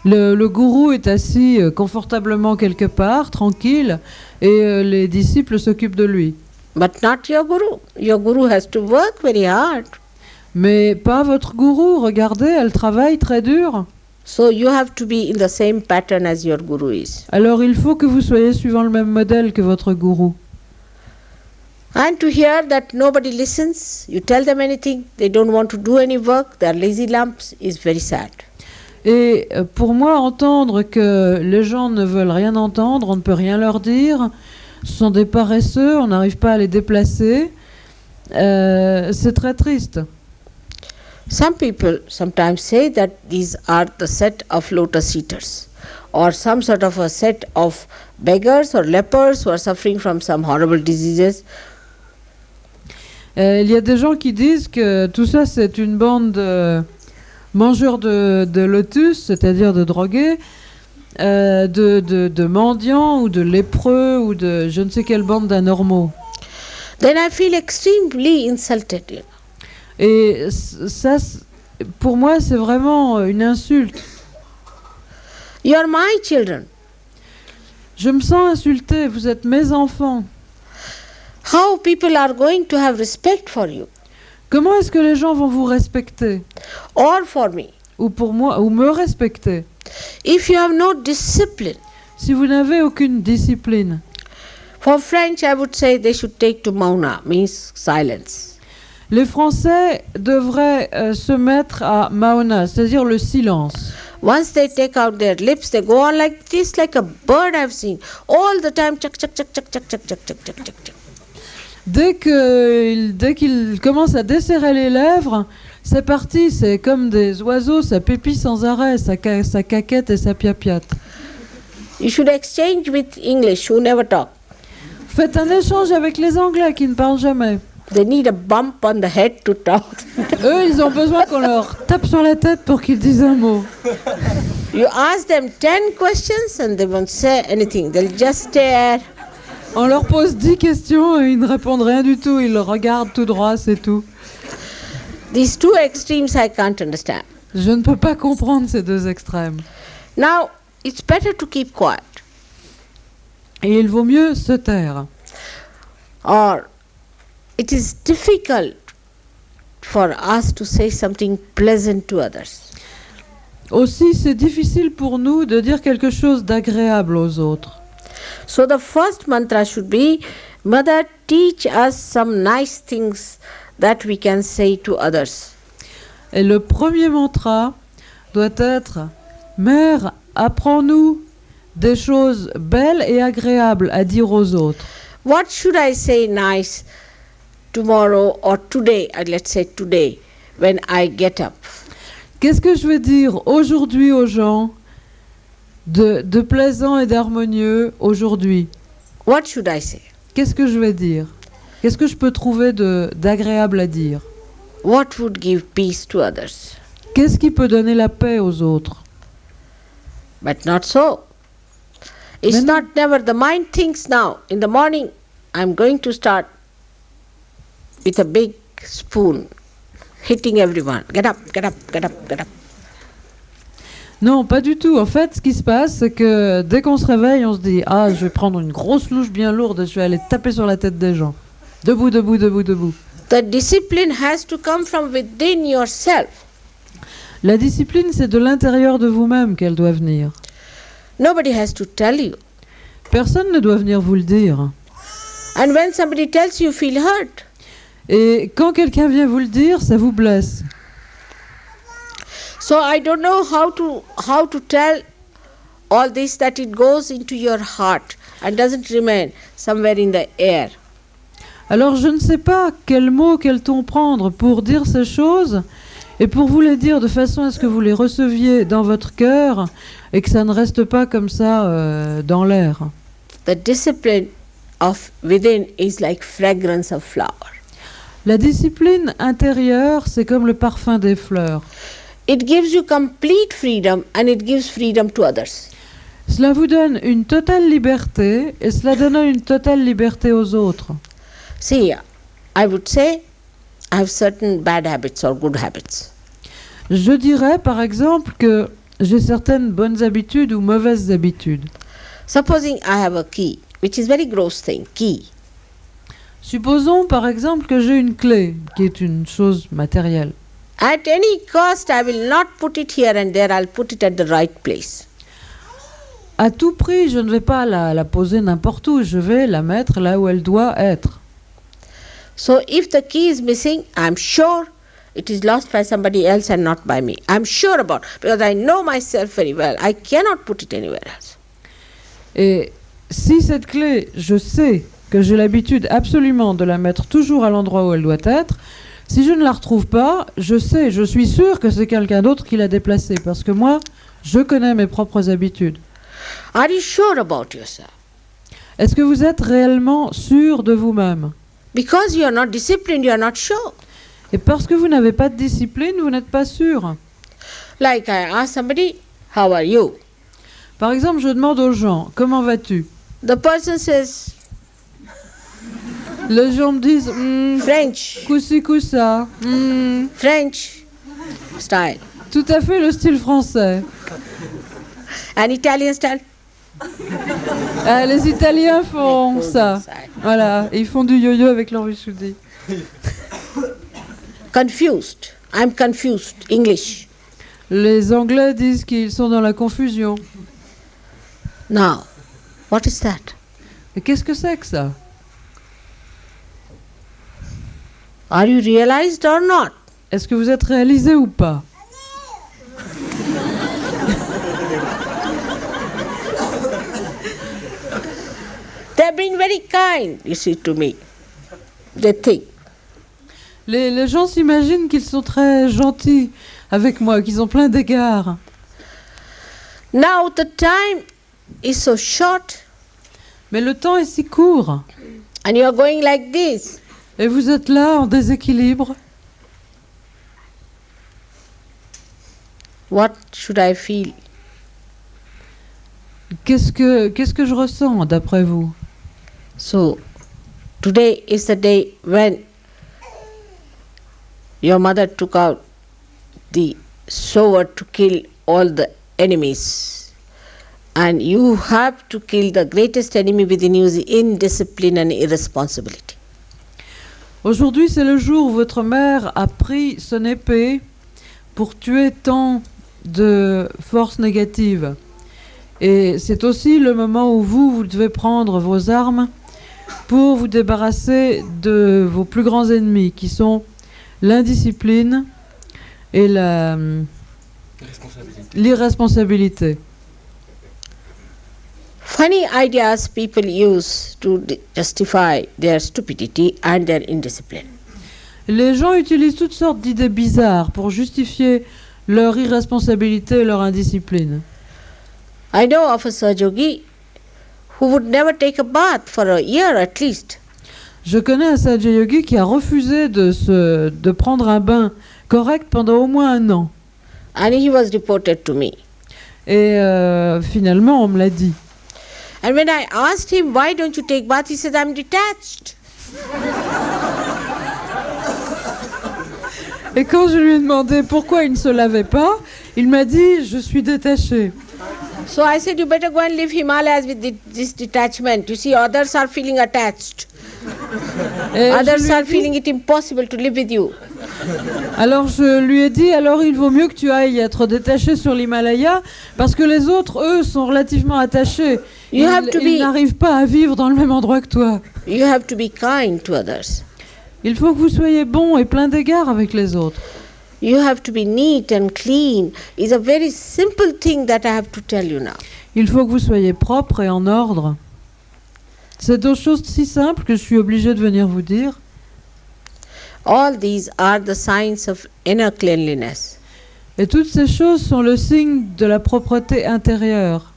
Le gourou est assis confortablement quelque part, tranquille, et les disciples s'occupent de lui. But not your guru. Your guru has to work very hard. Mais pas votre gourou, regardez, elle travaille très dur. So you have to be in the same pattern as your guru is. Alors il faut que vous soyez suivant le même modèle que votre gourou. And to hear that nobody listens, you tell them anything, they don't want to do any work, they are lazy lumps, is very sad. Et pour moi, entendre que les gens ne veulent rien entendre, on ne peut rien leur dire, ce sont des paresseux, on n'arrive pas à les déplacer, c'est très triste. Some people sometimes say that these are the set of lotus eaters, or some sort of a set of beggars or lepers who are suffering from some horrible diseases. Il y a des gens qui disent que tout ça c'est une bande de mangeurs de lotus, c'est-à-dire de drogués, de mendiants ou de lépreux ou de je ne sais quelle bande d'anormaux. Then I feel extremely insulted. You know. Et ça, pour moi, c'est vraiment une insulte. You are my children. Je me sens insultée, vous êtes mes enfants. How people are going to have respect for you Comment est-ce que les gens vont vous respecter? or for me Ou pour moi, ou me respecter? if you have no discipline? Si vous n'avez aucune discipline. For French, I would say they should take to mauna, means silence. Les Français devraient se mettre à Maona, c'est-à-dire le silence. Once they take out their lips, they go on like this, like a bird I've seen. All the time, chuck, chuck, chuck, chuck, chuck, chuck, chuck, chuck, chuck, chuck, chuck. Dès qu'ils commencent à desserrer les lèvres, c'est parti, c'est comme des oiseaux, ça pépit sans arrêt, ça caquette et ça piapiate. You should exchange with English, who never talk. Faites un échange avec les Anglais qui ne parlent jamais. They need a bump on the head to talk. Eux, ils ont besoin qu'on leur tape sur la tête pour qu'ils disent un mot. You ask them 10 questions and they won't say anything. They'll just stare. On leur pose 10 questions et ils ne répondent rien du tout. Ils le regardent tout droit, c'est tout. These two extremes I can't understand. Je ne peux pas comprendre ces deux extrêmes. Now, it's better to keep quiet. Et il vaut mieux se taire. Or it is difficult for us to say something pleasant to others. Aussi, c'est difficile pour nous de dire quelque chose d'agréable aux autres. So the first mantra should be, Mother, teach us some nice things that we can say to others. Et le premier mantra doit être « Mère, apprends-nous des choses belles et agréables à dire aux autres. » What should I say nice tomorrow or today, let's say today, when I get up? Qu'est-ce que je vais dire aujourd'hui aux gens de plaisant et d'harmonieux aujourd'hui? What should I say? Qu'est-ce que je vais dire? Qu'est-ce que je peux trouver d'agréable à dire? What would give peace to others? Qu'est-ce qui peut donner la paix aux autres? But not so. It's Mais non. not never. The mind thinks now, in the morning, I'm going to start with a big spoon, hitting everyone. Get up, get up, get up, get up. Non, pas du tout. En fait, ce qui se passe, c'est que dès qu'on se réveille, on se dit « Ah, je vais prendre une grosse louche bien lourde et je vais aller taper sur la tête des gens. Debout, debout, debout, debout. » The discipline has to come from within yourself. La discipline, c'est de l'intérieur de vous-même qu'elle doit venir. Nobody has to tell you. Personne ne doit venir vous le dire. And when somebody tells you, you feel hurt. Et quand quelqu'un vient vous le dire, ça vous blesse. So I don't know how to tell all this, that it goes into your heart and doesn't remain somewhere in the air. Alors je ne sais pas quel mot, quel ton prendre pour dire ces choses et pour vous les dire de façon à ce que vous les receviez dans votre cœur et que ça ne reste pas comme ça dans l'air. The discipline of within is like fragrance of flower. La discipline intérieure, c'est comme le parfum des fleurs. It gives you complete freedom and it gives freedom to others. Cela vous donne une totale liberté et cela donne une totale liberté aux autres. See, I would say I have certain bad habits or good habits. Je dirais par exemple que j'ai certaines bonnes habitudes ou mauvaises habitudes. Supposing I have a key, which is very gross thing, key. Supposons par exemple que j'ai une clé, qui est une chose matérielle. At any cost, I will not put it here and there, I'll put it at the right place. À tout prix, je ne vais pas la poser n'importe où, je vais la mettre là où elle doit être. So if the key is missing, I'm sure it is lost by somebody else and not by me. I'm sure about it, because I know myself very well. I cannot put it anywhere else. Et si cette clé, je sais que j'ai l'habitude absolument de la mettre toujours à l'endroit où elle doit être, si je ne la retrouve pas, je sais, je suis sûr que c'est quelqu'un d'autre qui l'a déplacée, parce que moi, je connais mes propres habitudes. Are you sure about yourself? Est-ce que vous êtes réellement sûr de vous-même? Because you are not disciplined, you are not sure. Et parce que vous n'avez pas de discipline, vous n'êtes pas sûr. Like I ask somebody, how are you? Par exemple, je demande aux gens, comment vas-tu? The person says, Les gens me disent, French, coussi coussa, French style. tout à fait le style français. And Italian style? Ah, les Italiens font ça. Voilà, et ils font du yo-yo avec leur vissoudi. Confused. I'm confused. English. Les Anglais disent qu'ils sont dans la confusion. Now, what is that? Et qu'est-ce que c'est que ça? Are you realized or not? Est-ce que vous êtes réalisé ou pas? They've been very kind, you see, to me. They think. Les gens s'imaginent qu'ils sont très gentils avec moi, qu'ils ont plein d'égards. Now the time is so short Mais le temps est si court. and you are going like this. Et vous êtes là en déséquilibre. What should I feel? Qu'est-ce que je ressens d'après vous? So, today is the day when your mother took out the sword to kill all the enemies. And you have to kill the greatest enemy within you, the indiscipline and irresponsibility. Aujourd'hui, c'est le jour où votre mère a pris son épée pour tuer tant de forces négatives. Et c'est aussi le moment où vous devez prendre vos armes pour vous débarrasser de vos plus grands ennemis, qui sont l'indiscipline et l'irresponsabilité. Funny ideas people use to justify their stupidity and their indiscipline. Les gens utilisent toutes sortes d'idées bizarres pour justifier leur irresponsabilité et leur indiscipline. I know of a Sahaja-yogi who would never take a bath for a year at least. Je connais un Sahaja-yogi qui a refusé de prendre un bain correct pendant au moins 1 an. And he was reported to me. Et finalement, on me l'a dit. And when I asked him, why don't you take bath, he said, I'm detached. Et quand je lui ai demandé pourquoi il ne se lavait pas, il m'a dit, je suis détaché. So I said, you better go and live Himalayas with this detachment. You see, others are feeling attached. Et Others are feeling it impossible to live with you. Alors je lui ai dit, alors il vaut mieux que tu ailles être détaché sur l'Himalaya, parce que les autres, eux, sont relativement attachés. Ils n'arrivent pas à vivre dans le même endroit que toi. You have to be kind to others. Il faut que vous soyez bons et plein d'égards avec les autres. You have to be neat and clean. It's a very simple thing that I have to tell you now. Il faut que vous soyez propre et en ordre. C'est deux choses si simples que je suis obligée de venir vous dire. All these are the signs of inner cleanliness. Et toutes ces choses sont le signe de la propreté intérieure.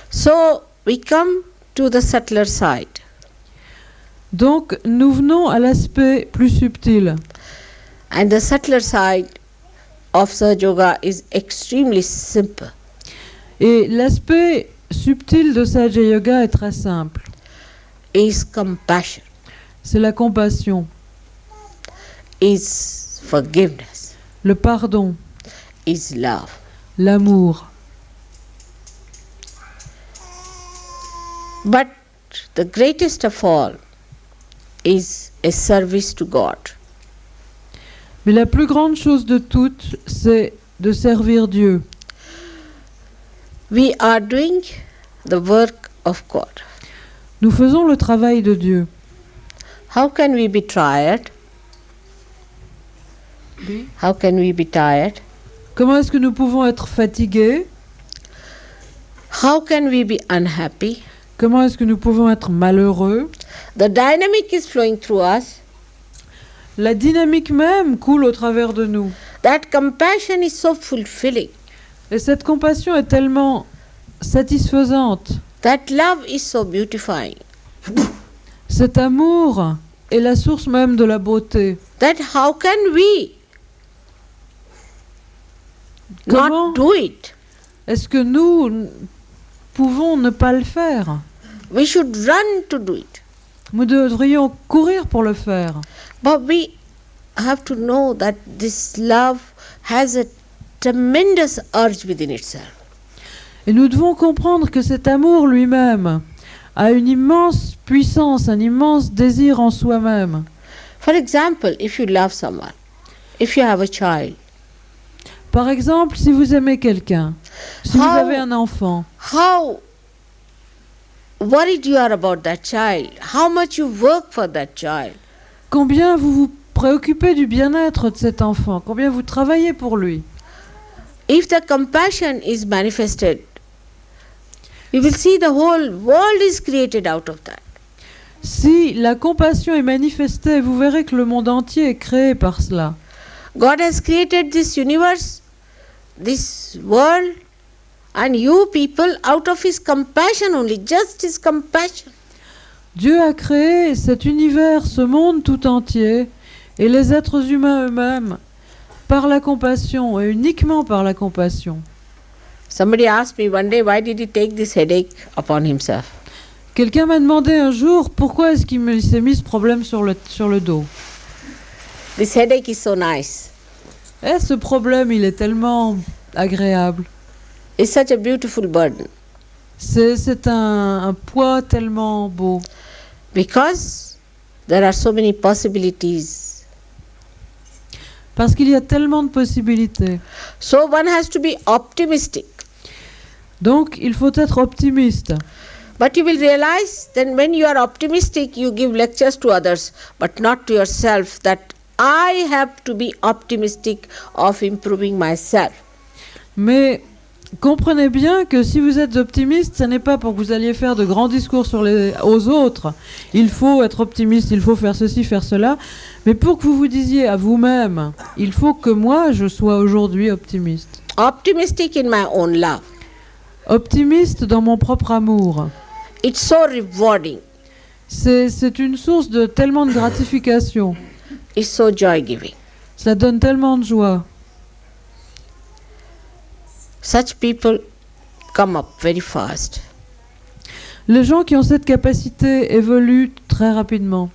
So we come to the subtler side. Donc, nous venons à l'aspect plus subtil. And the subtler side of Sahaja Yoga is extremely simple. Et l'aspect subtil de Sahaja Yoga est très simple. Is compassion, C'est la compassion, is forgiveness, le pardon, is love. l'amour. But the greatest of all is a service to God. Mais la plus grande chose de toutes, c'est de servir Dieu. We are doing the work of God. Nous faisons le travail de Dieu. How can we be tired? How can we be tired? Comment est-ce que nous pouvons être fatigués? How can we be unhappy? Comment est-ce que nous pouvons être malheureux? The dynamic is flowing through us. La dynamique même coule au travers de nous. That compassion is so fulfilling. Et cette compassion est tellement satisfaisante. That love is so beautifying. Cet amour est la source même de la beauté. That how can we Comment not do it? est-ce que nous pouvons ne pas le faire? We should run to do it. Nous devrions courir pour le faire. But we have to know that this love has a tremendous urge within itself. Et nous devons comprendre que cet amour lui-même a une immense puissance, un immense désir en soi-même. For example, if you love someone, if you have a child, Par exemple, si vous aimez quelqu'un, si vous avez un enfant, how worried you are about that child, how much you work for that child. combien vous vous préoccupez du bien-être de cet enfant, combien vous travaillez pour lui. If the compassion is manifested, you will see the whole world is created out of that. Si la compassion est manifestée, vous verrez que le monde entier est créé par cela. God has created this universe, this world, and you people out of His compassion only, just His compassion. Dieu a créé cet univers, ce monde tout entier, et les êtres humains eux-mêmes, par la compassion, et uniquement par la compassion. Somebody asked me one day, why did He take this headache upon Himself? Quelqu'un m'a demandé un jour pourquoi est-ce qu'il s'est mis ce problème sur le dos. This headache is so nice. Eh, ce problème, il est tellement agréable. It's such a beautiful burden. C'est un poids tellement beau. Because there are so many possibilities. Parce qu'il y a tellement de possibilités. So one has to be optimistic. Donc, il faut être optimiste. But you will realize that when you are optimistic, you give lectures to others, but not to yourself, that I have to be optimistic of improving myself. Mais comprenez bien que si vous êtes optimiste, ce n'est pas pour que vous alliez faire de grands discours aux autres. Il faut être optimiste, il faut faire ceci, faire cela. Mais pour que vous vous disiez à vous-même, il faut que moi, je sois aujourd'hui optimiste. Optimistic in my own love. Optimiste dans mon propre amour. It's so rewarding. C'est une source de tellement de gratification. It's so joy-giving. Ça donne tellement de joie. Such people come up very fast. Les gens qui ont cette capacité évoluent très rapidement.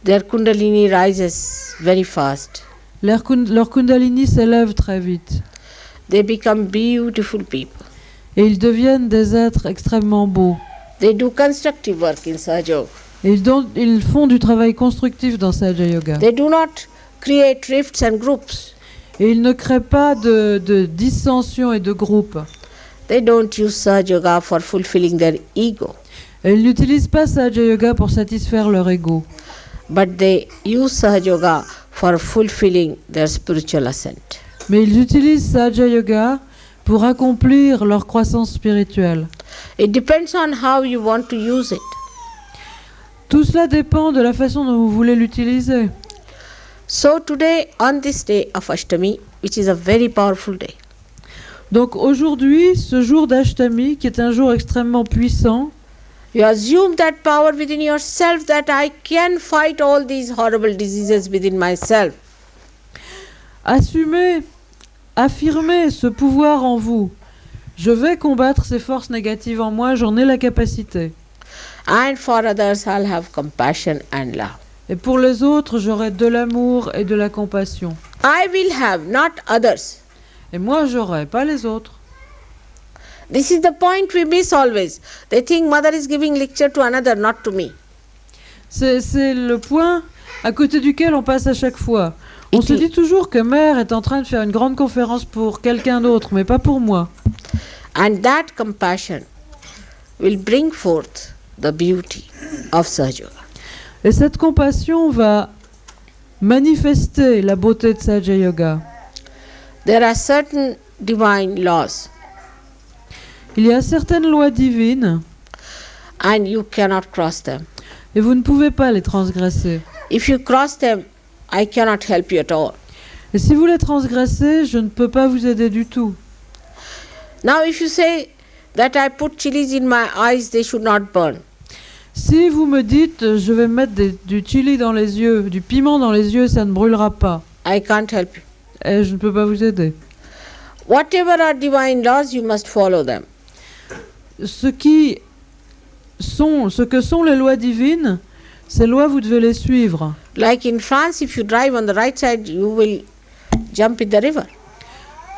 Their kundalini rises very fast. Leur kundalini s'élève très vite. They become beautiful people. Et ils deviennent des êtres extrêmement beaux. They do constructive work in Sahaja Yoga. Et ils font du travail constructif dans Sahaja Yoga. They do not create rifts and groups. Et ils ne créent pas de dissensions et de groupes. They don't use Sahaja Yoga for fulfilling their ego. Et ils n'utilisent pas Sahaja Yoga pour satisfaire leur ego. But they use Sahaja Yoga for fulfilling their spiritual ascent. Mais ils utilisent Sahaja Yoga pour accomplir leur croissance spirituelle. It depends on how you want to use it. Tout cela dépend de la façon dont vous voulez l'utiliser. So today, on this day of Ashtami, which is a very powerful day, Donc aujourd'hui, ce jour d'Ashtami, qui est un jour extrêmement puissant, You assume that power within yourself, that I can fight all these horrible diseases within myself. Assumez, affirmez ce pouvoir en vous. Je vais combattre ces forces négatives en moi, j'en ai la capacité. And for others, I'll have compassion and love. Et pour les autres, j'aurai de l'amour et de la compassion. I will have, not others. Et moi, j'aurai, pas les autres. This is the point we miss always. They think mother is giving lecture to another, not to me. C'est le point à côté duquel on passe à chaque fois. On se dit toujours que mère est en train de faire une grande conférence pour quelqu'un d'autre, mais pas pour moi. And that compassion will bring forth the beauty of Sahaja Yoga. Et cette compassion va manifester la beauté de Sahaja Yoga. There are certain divine laws. Il y a certaines lois divines and you cannot cross them. et vous ne pouvez pas les transgresser. If you cross them, I cannot help you at all. Et si vous les transgressez, je ne peux pas vous aider du tout. Now if you say that I put chilies in my eyes, they should not burn. Si vous me dites je vais mettre du chili dans les yeux, du piment dans les yeux, ça ne brûlera pas. I can't help you. Et je ne peux pas vous aider. Whatever are divine laws, you must follow them. Ce que sont les lois divines, ces lois vous devez les suivre. Like in France, if you drive on the right side, you will jump in the river.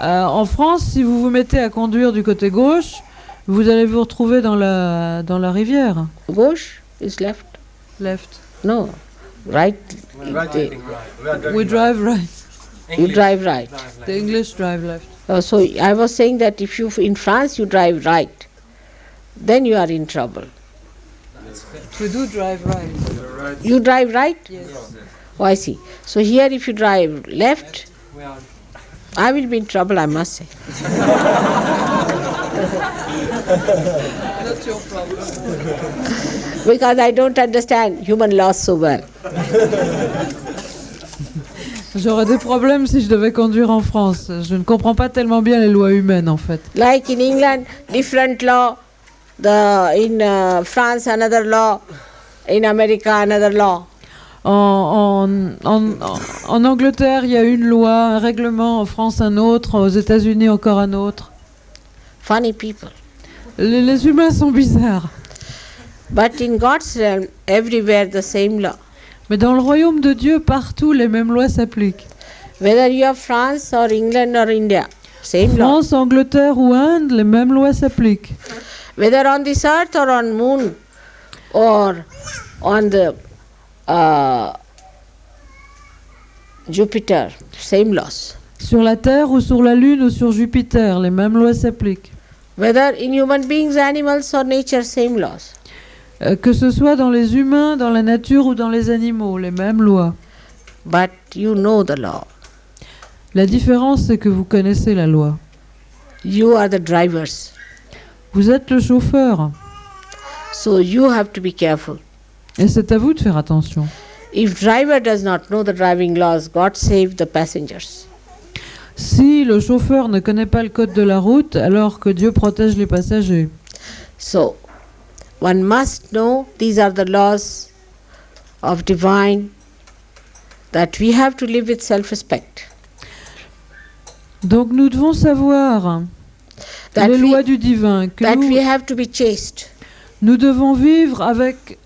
En France, si vous vous mettez à conduire du côté gauche, vous allez vous retrouver dans la rivière. Gauche is left. Left. No, right. We drive right. You drive right. The English drive left. So I was saying that if you in France you drive right, then you are in trouble. We do drive right. You drive right? Yes. Oh, I see. So here if you drive left, I will be in trouble, I must say. Not your problem. Because I don't understand human laws so well. J'aurais des problèmes si je devais conduire en France. Je ne comprends pas tellement bien les lois humaines, en fait. Like in England, different law. In France, another law. In America, another law. En Angleterre, il y a une loi, un règlement. En France, un autre. Aux États-Unis, encore un autre. Funny people. Les humains sont bizarres. But in God's realm, everywhere the same law. Mais dans le royaume de Dieu, partout, les mêmes lois s'appliquent. Whether you are France or England or India, same law. France, Angleterre ou Inde, les mêmes lois s'appliquent. Whether on this earth or on moon or on the Jupiter, same laws. Sur la Terre ou sur la Lune ou sur Jupiter, les mêmes lois s'appliquent. Whether in human beings, animals or nature, same laws. Que ce soit dans les humains, dans la nature ou dans les animaux, les mêmes lois. But you know the law. La différence, c'est que vous connaissez la loi. You are the drivers. Vous êtes le chauffeur. So you have to be careful. Et c'est à vous de faire attention. If driver does not know the driving laws, God save the passengers. Si le chauffeur ne connaît pas le code de la route, alors que Dieu protège les passagers. So, one must know these are the laws of divine, that we have to live with self-respect. Donc nous devons savoir les lois du divin, que we have to be chaste. Nous devons vivre avec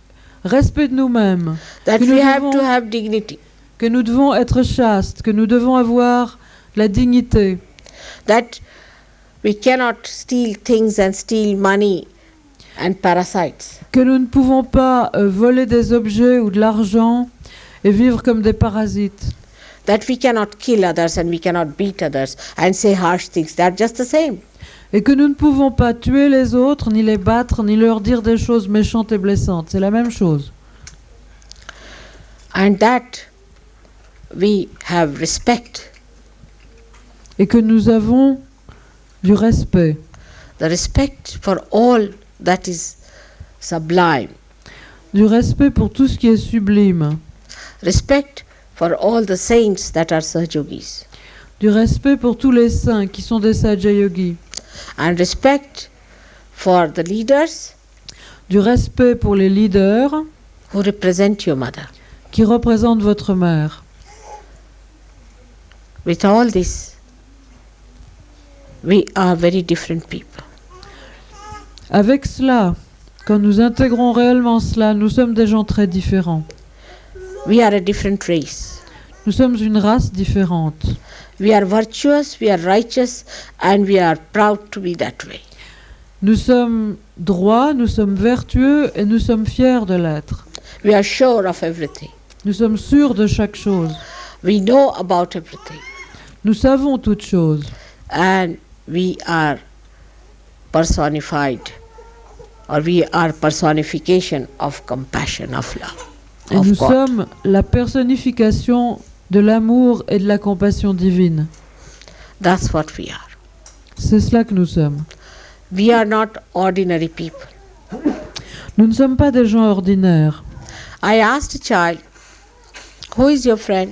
respect de nous-mêmes, That we have to have dignity. Que nous devons être chastes, que nous devons avoir la dignité. That we cannot steal things and steal money and parasites. Que nous ne pouvons pas voler des objets ou de l'argent et vivre comme des parasites. That we cannot kill others and we cannot beat others and say harsh things. They are just the same. Et que nous ne pouvons pas tuer les autres, ni les battre, ni leur dire des choses méchantes et blessantes. C'est la même chose. And that we have respect. Et que nous avons du respect. The respect for all that is sublime. Du respect pour tout ce qui est sublime. Respect for all the saints that are Sahajogis. Du respect pour tous les saints qui sont des Sahaja Yogis. And respect for the leaders. du respect pour les leaders who represent your mother. qui représentent votre mère. With all this, we are very different people. Avec cela, quand nous intégrons réellement cela, nous sommes des gens très différents. We are a different race. Nous sommes une race différente. We are virtuous, we are righteous, and we are proud to be that way. Nous sommes droits, nous sommes vertueux et nous sommes fiers de l'être. We are sure of everything. Nous sommes sûrs de chaque chose. We know about everything. Nous savons toutes choses. And we are personified, or we are personification of compassion, of love, Et of nous God. sommes la personnification de l'amour et de la compassion divine. That's what we are. C'est cela que nous sommes. We are not ordinary people. Nous ne sommes pas des gens ordinaires. I asked a child, who is your friend?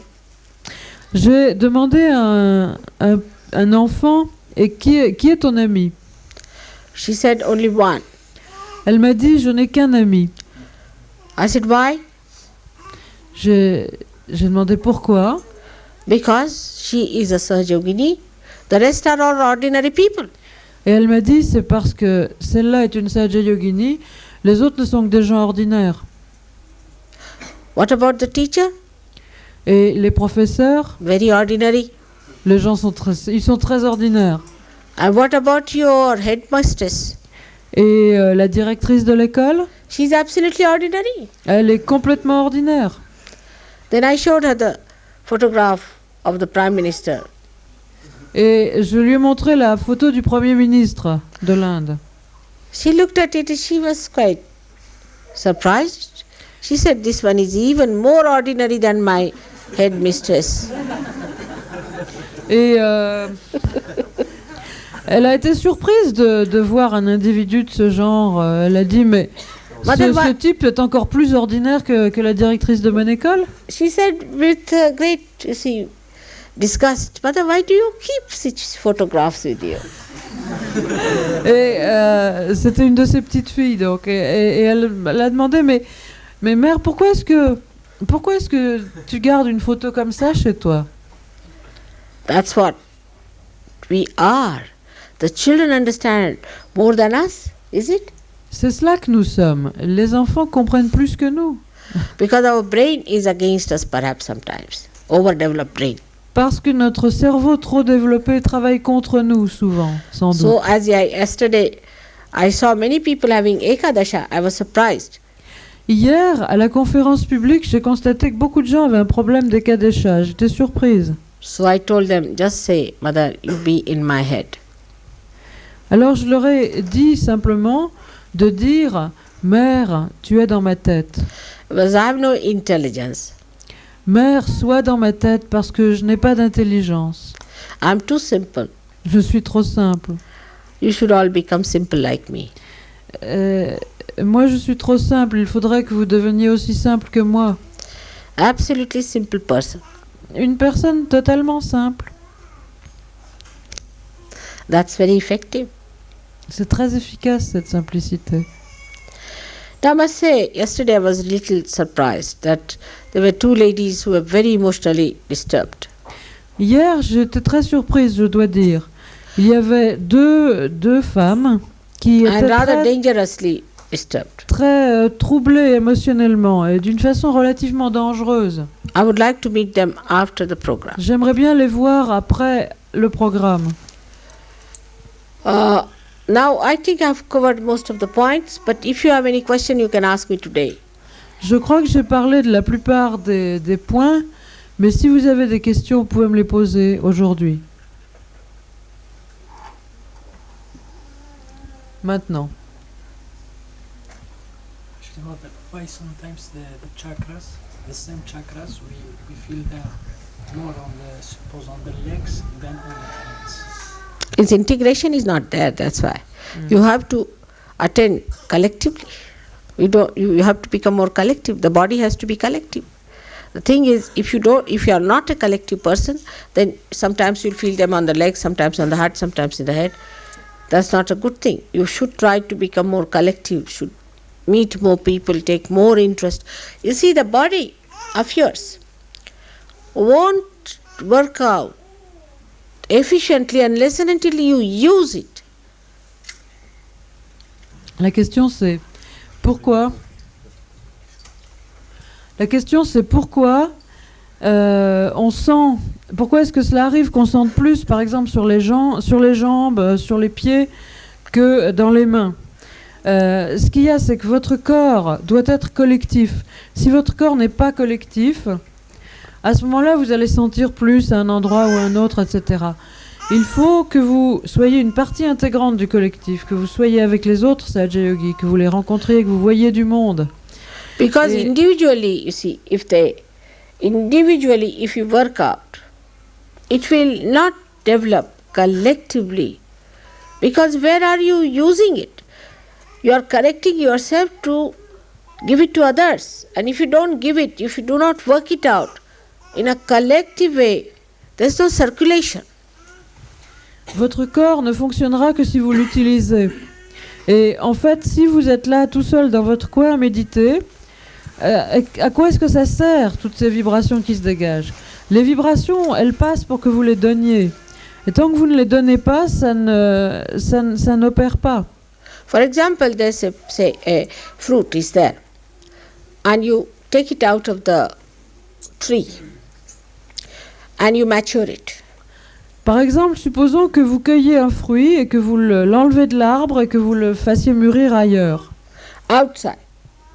J'ai demandé à un enfant, et qui est ton ami? She said, only one. Elle m'a dit, je n'ai qu'un ami. I said, why? J'ai demandé pourquoi. Because she is a Sahajogini. The rest are all ordinary people. Et elle m'a dit, c'est parce que celle-là est une Sahaja Yogini, les autres ne sont que des gens ordinaires. What about the teacher? Et les professeurs, Very ordinary. ils sont très ordinaires. And what about your headmistress? Et la directrice de l'école, She's absolutely ordinary. elle est complètement ordinaire. Then I showed her the photograph of the Prime Minister. Et je lui ai montré la photo du Premier ministre de l'Inde. She looked at it and she was quite surprised. She said, this one is even more ordinary than my headmistress. Et elle a été surprise de voir un individu de ce genre. Elle a dit, mais ce type est encore plus ordinaire que la directrice de mon école. She said with great, disgust, Mother, why do you keep such photographs with you? Et c'était une de ses petites filles, donc. Et elle a demandé, mais mère, pourquoi est-ce que tu gardes une photo comme ça chez toi? That's what we are. The children understand more than us, is it? C'est cela que nous sommes. Les enfants comprennent plus que nous. Because our brain is against us perhaps sometimes. Overdeveloped brain. Parce que notre cerveau trop développé travaille contre nous souvent, sans doute. So as yesterday I saw many people having Ekadasha, I was surprised. Hier, à la conférence publique, j'ai constaté que beaucoup de gens avaient un problème d'écadécha. J'étais surprise. So I told them, just say, Mother, you be in my head. Alors je leur ai dit simplement de dire, Mère, tu es dans ma tête. Because I have no intelligence. Mère, sois dans ma tête parce que je n'ai pas d'intelligence. I'm too simple. Je suis trop simple. You should all become simple like me. Moi, je suis trop simple. Il faudrait que vous deveniez aussi simple que moi. Absolutely simple person. Une personne totalement simple. That's very effective. C'est très efficace, cette simplicité. Now I must say, yesterday I was a little surprised that there were two ladies who were very emotionally disturbed. Hier, j'étais très surprise, je dois dire. Il y avait deux femmes qui And étaient rather dangerously disturbed. très troublées émotionnellement et d'une façon relativement dangereuse. I would like to meet them after the program. J'aimerais bien les voir après le programme. Now I think I've covered most of the points, but if you have any question, you can ask me today. Je crois que j'ai parlé de la plupart des points, mais si vous avez des questions, vous pouvez me les poser aujourd'hui. Maintenant. Why sometimes the chakras, the same chakras, we feel them more on the legs than on the hands. Its integration is not there, that's why. You have to attend collectively. You have to become more collective. The body has to be collective. The thing is, if you are not a collective person, then sometimes you'll feel them on the legs, sometimes on the heart, sometimes in the head. That's not a good thing. You should try to become more collective, should meet more people, take more interest. You see, the body of yours won't work out efficiently unless and until you use it. La question c'est pourquoi. La question c'est pourquoi on sent. Pourquoi est-ce que cela arrive qu'on sente plus, par exemple, sur les jambes, sur les pieds, que dans les mains? Ce qu'il y a, c'est que votre corps doit être collectif. Si votre corps n'est pas collectif, à ce moment-là, vous allez sentir plus à un endroit ou à un autre, etc. Il faut que vous soyez une partie intégrante du collectif, que vous soyez avec les autres Sahaja Yogis, que vous les rencontriez, que vous voyez du monde. Because individually, you see, if you work out, it will not develop collectively. Because where are you using it? You are correcting yourself to give it to others. And if you don't give it, if you do not work it out in a collective way, there is no circulation. Votre corps ne fonctionnera que si vous l'utilisez. Et en fait, si vous êtes là tout seul dans votre coin à méditer, à quoi est-ce que ça sert, toutes ces vibrations qui se dégagent? Les vibrations, elles passent pour que vous les donniez. Et tant que vous ne les donnez pas, ça n'opère pas. For example, there's a fruit is there, and you take it out of the tree, and you mature it. Par exemple, supposons que vous cueillez un fruit et que vous l'enlevez de l'arbre et que vous le fassiez mûrir ailleurs, Outside.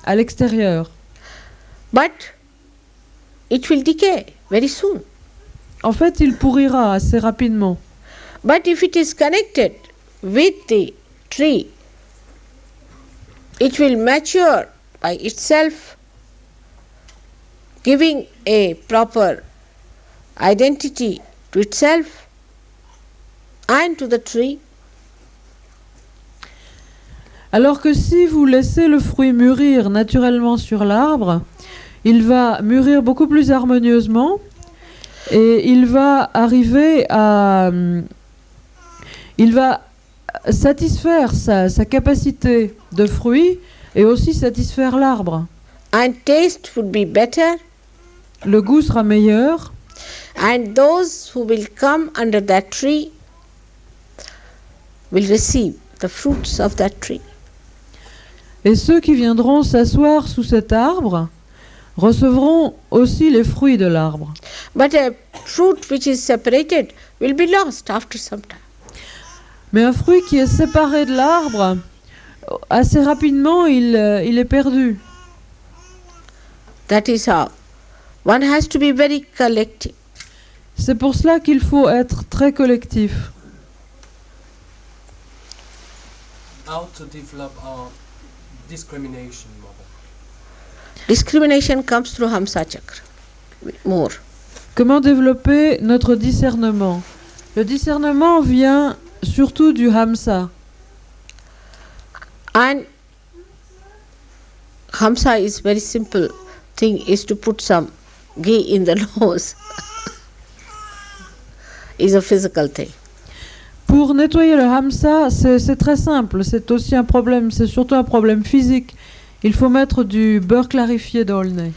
à l'extérieur. But it will decay very soon. En fait, il pourrira assez rapidement. But if it is connected with the tree, it will mature by itself, giving a proper identity to itself and to the tree. Alors que si vous laissez le fruit mûrir naturellement sur l'arbre, il va mûrir beaucoup plus harmonieusement et il va arriver à... il va satisfaire sa capacité de fruit et aussi satisfaire l'arbre. And taste would be better, Le goût sera meilleur and those who will come under that tree will receive the fruits of that tree. et ceux qui viendront s'asseoir sous cet arbre recevront aussi les fruits de l'arbre. But a fruit which is separated will be lost after some time. Mais un fruit qui est séparé de l'arbre, assez rapidement, il est perdu. That is how. One has to be very collective. C'est pour cela qu'il faut être très collectif. How to develop our discrimination model? Discrimination comes through Hamsa Chakra. More. Comment développer notre discernement? Le discernement vient surtout du Hamsa. And Hamsa is very simple thing is to put some ghee in the nose. Is a physical thing. Pour nettoyer le Hamsa, c'est très simple. C'est aussi un problème, c'est surtout un problème physique. Il faut mettre du beurre clarifié dans le nez.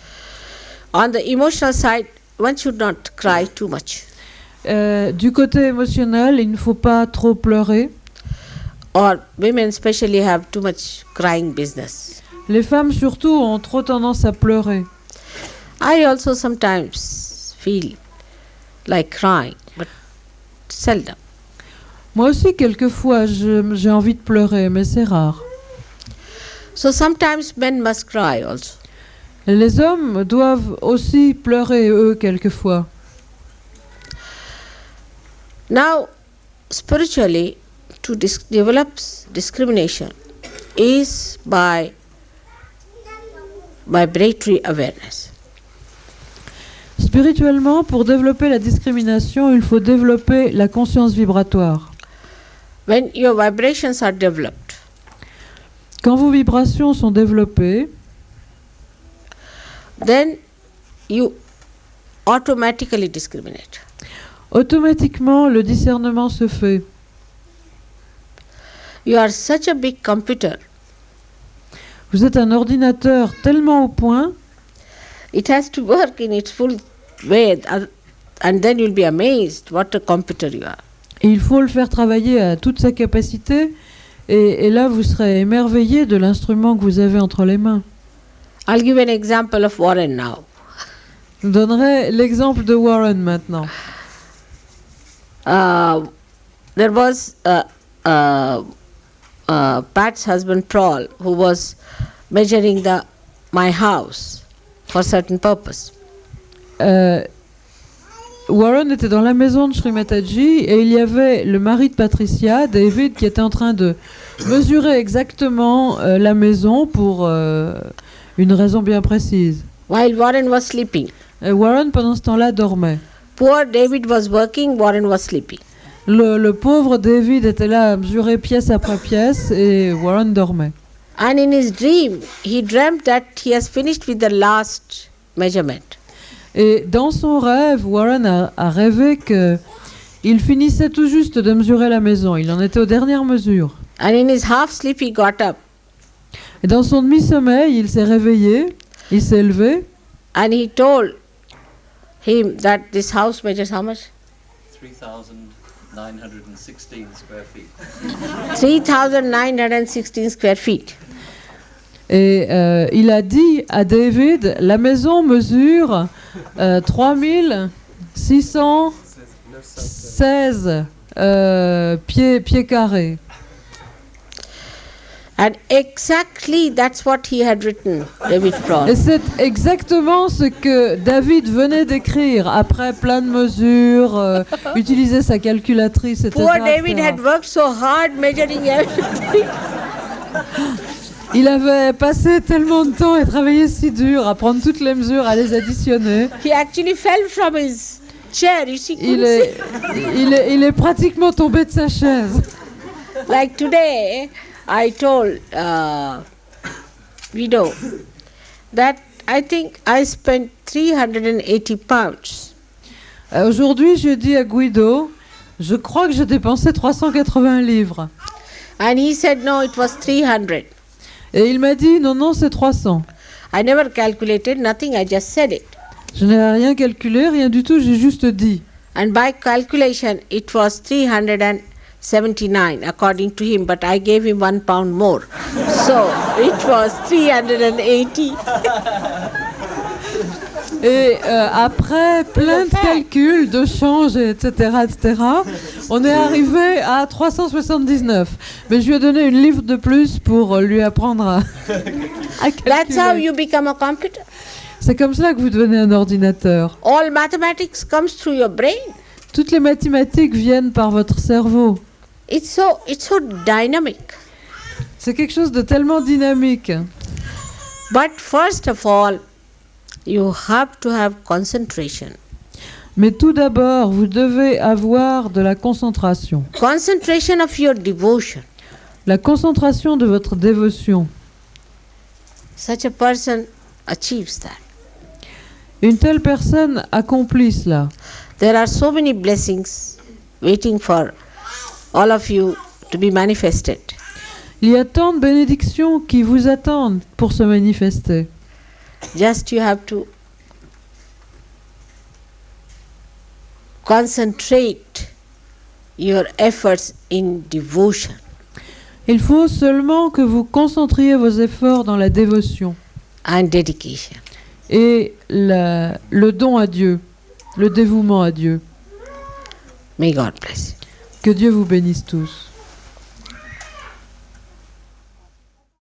On the emotional side, one should not cry too much. Du côté émotionnel, il ne faut pas trop pleurer. Or women especially have too much crying business. Les femmes surtout ont trop tendance à pleurer. I also sometimes feel like crying, but seldom. Moi aussi, quelquefois, j'ai envie de pleurer, mais c'est rare. So sometimes men must cry also. Et les hommes doivent aussi pleurer, eux, quelquefois. Now, spiritually, to develop discrimination is by vibratory awareness. Spirituellement, pour développer la discrimination, il faut développer la conscience vibratoire. When your vibrations are developed, Quand vos vibrations sont développées, then you automatically discriminate. automatiquement, le discernement se fait. You are such a big computer. Vous êtes un ordinateur tellement au point, It has to work in its full way, and then you'll be amazed what a computer you are. et il faut le faire travailler à toute sa capacité, et là vous serez émerveillé de l'instrument que vous avez entre les mains. I'll give an example of Warren now. Je vous donnerai l'exemple de Warren maintenant. There was Pat's husband Paul who was measuring my house for a certain purpose. Warren était dans la maison de Sri Mataji et il y avait le mari de Patricia, David, qui était en train de mesurer exactement la maison pour une raison bien précise. While Warren was sleeping. Et Warren, pendant ce temps-là, dormait. Poor David was working, Warren was sleeping. Le pauvre David était là à mesurer pièce après pièce et Warren dormait. And in his dream, he dreamt that he has finished with the last measurement. Et dans son rêve, Warren a rêvé qu'il finissait tout juste de mesurer la maison. Il en était aux dernières mesures. And in his half sleep, he got up. Et dans son demi-sommeil, il s'est réveillé, il s'est levé. And he told him that this house measures how much? 3,916 square feet. 3,916 square feet. Et il a dit à David, la maison mesure 3616 pieds carrés. And exactly that's what he had written, David Paul. Et c'est exactement ce que David venait d'écrire après plein de mesures, utiliser sa calculatrice, etc. Poor David etc. had worked so hard measuring everything. Il avait passé tellement de temps et travaillé si dur à prendre toutes les mesures, à les additionner. He actually fell from his chair. You see, Il est pratiquement tombé de sa chaise. like today, I told Vido that I think I spent 380 pounds. Aujourd'hui, je dis à Guido, je crois que j'ai dépensé 380 livres. And he said, no, it was 300. Et il m'a dit, non, c'est 300. I never calculated, nothing, I just said it. Je n'ai rien calculé, rien du tout, j'ai juste dit. And by calculation, it was 379 according to him, but I gave him 1 pound more. So it was 380. Et après plein de calculs, de changes, etc., on est arrivé à 379. Mais je lui ai donné une livre de plus pour lui apprendre à That's how calculer. you become a computer. C'est comme ça que vous devenez un ordinateur. All mathematics comes through your brain. Toutes les mathématiques viennent par votre cerveau. It's so dynamic. C'est quelque chose de tellement dynamique. But first of all, you have to have concentration. Mais tout d'abord, vous devez avoir de la concentration. Concentration of your devotion. La concentration de votre dévotion. Such a person achieves that. Une telle personne accomplit cela. There are so many blessings waiting for all of you to be manifested. Il y a tant de bénédictions qui vous attendent pour se manifester. Just you have to concentrate your efforts in devotion. Il faut seulement que vous concentriez vos efforts dans la dévotion And dedication. et le don à Dieu, le dévouement à Dieu. May God bless you. Que Dieu vous bénisse tous.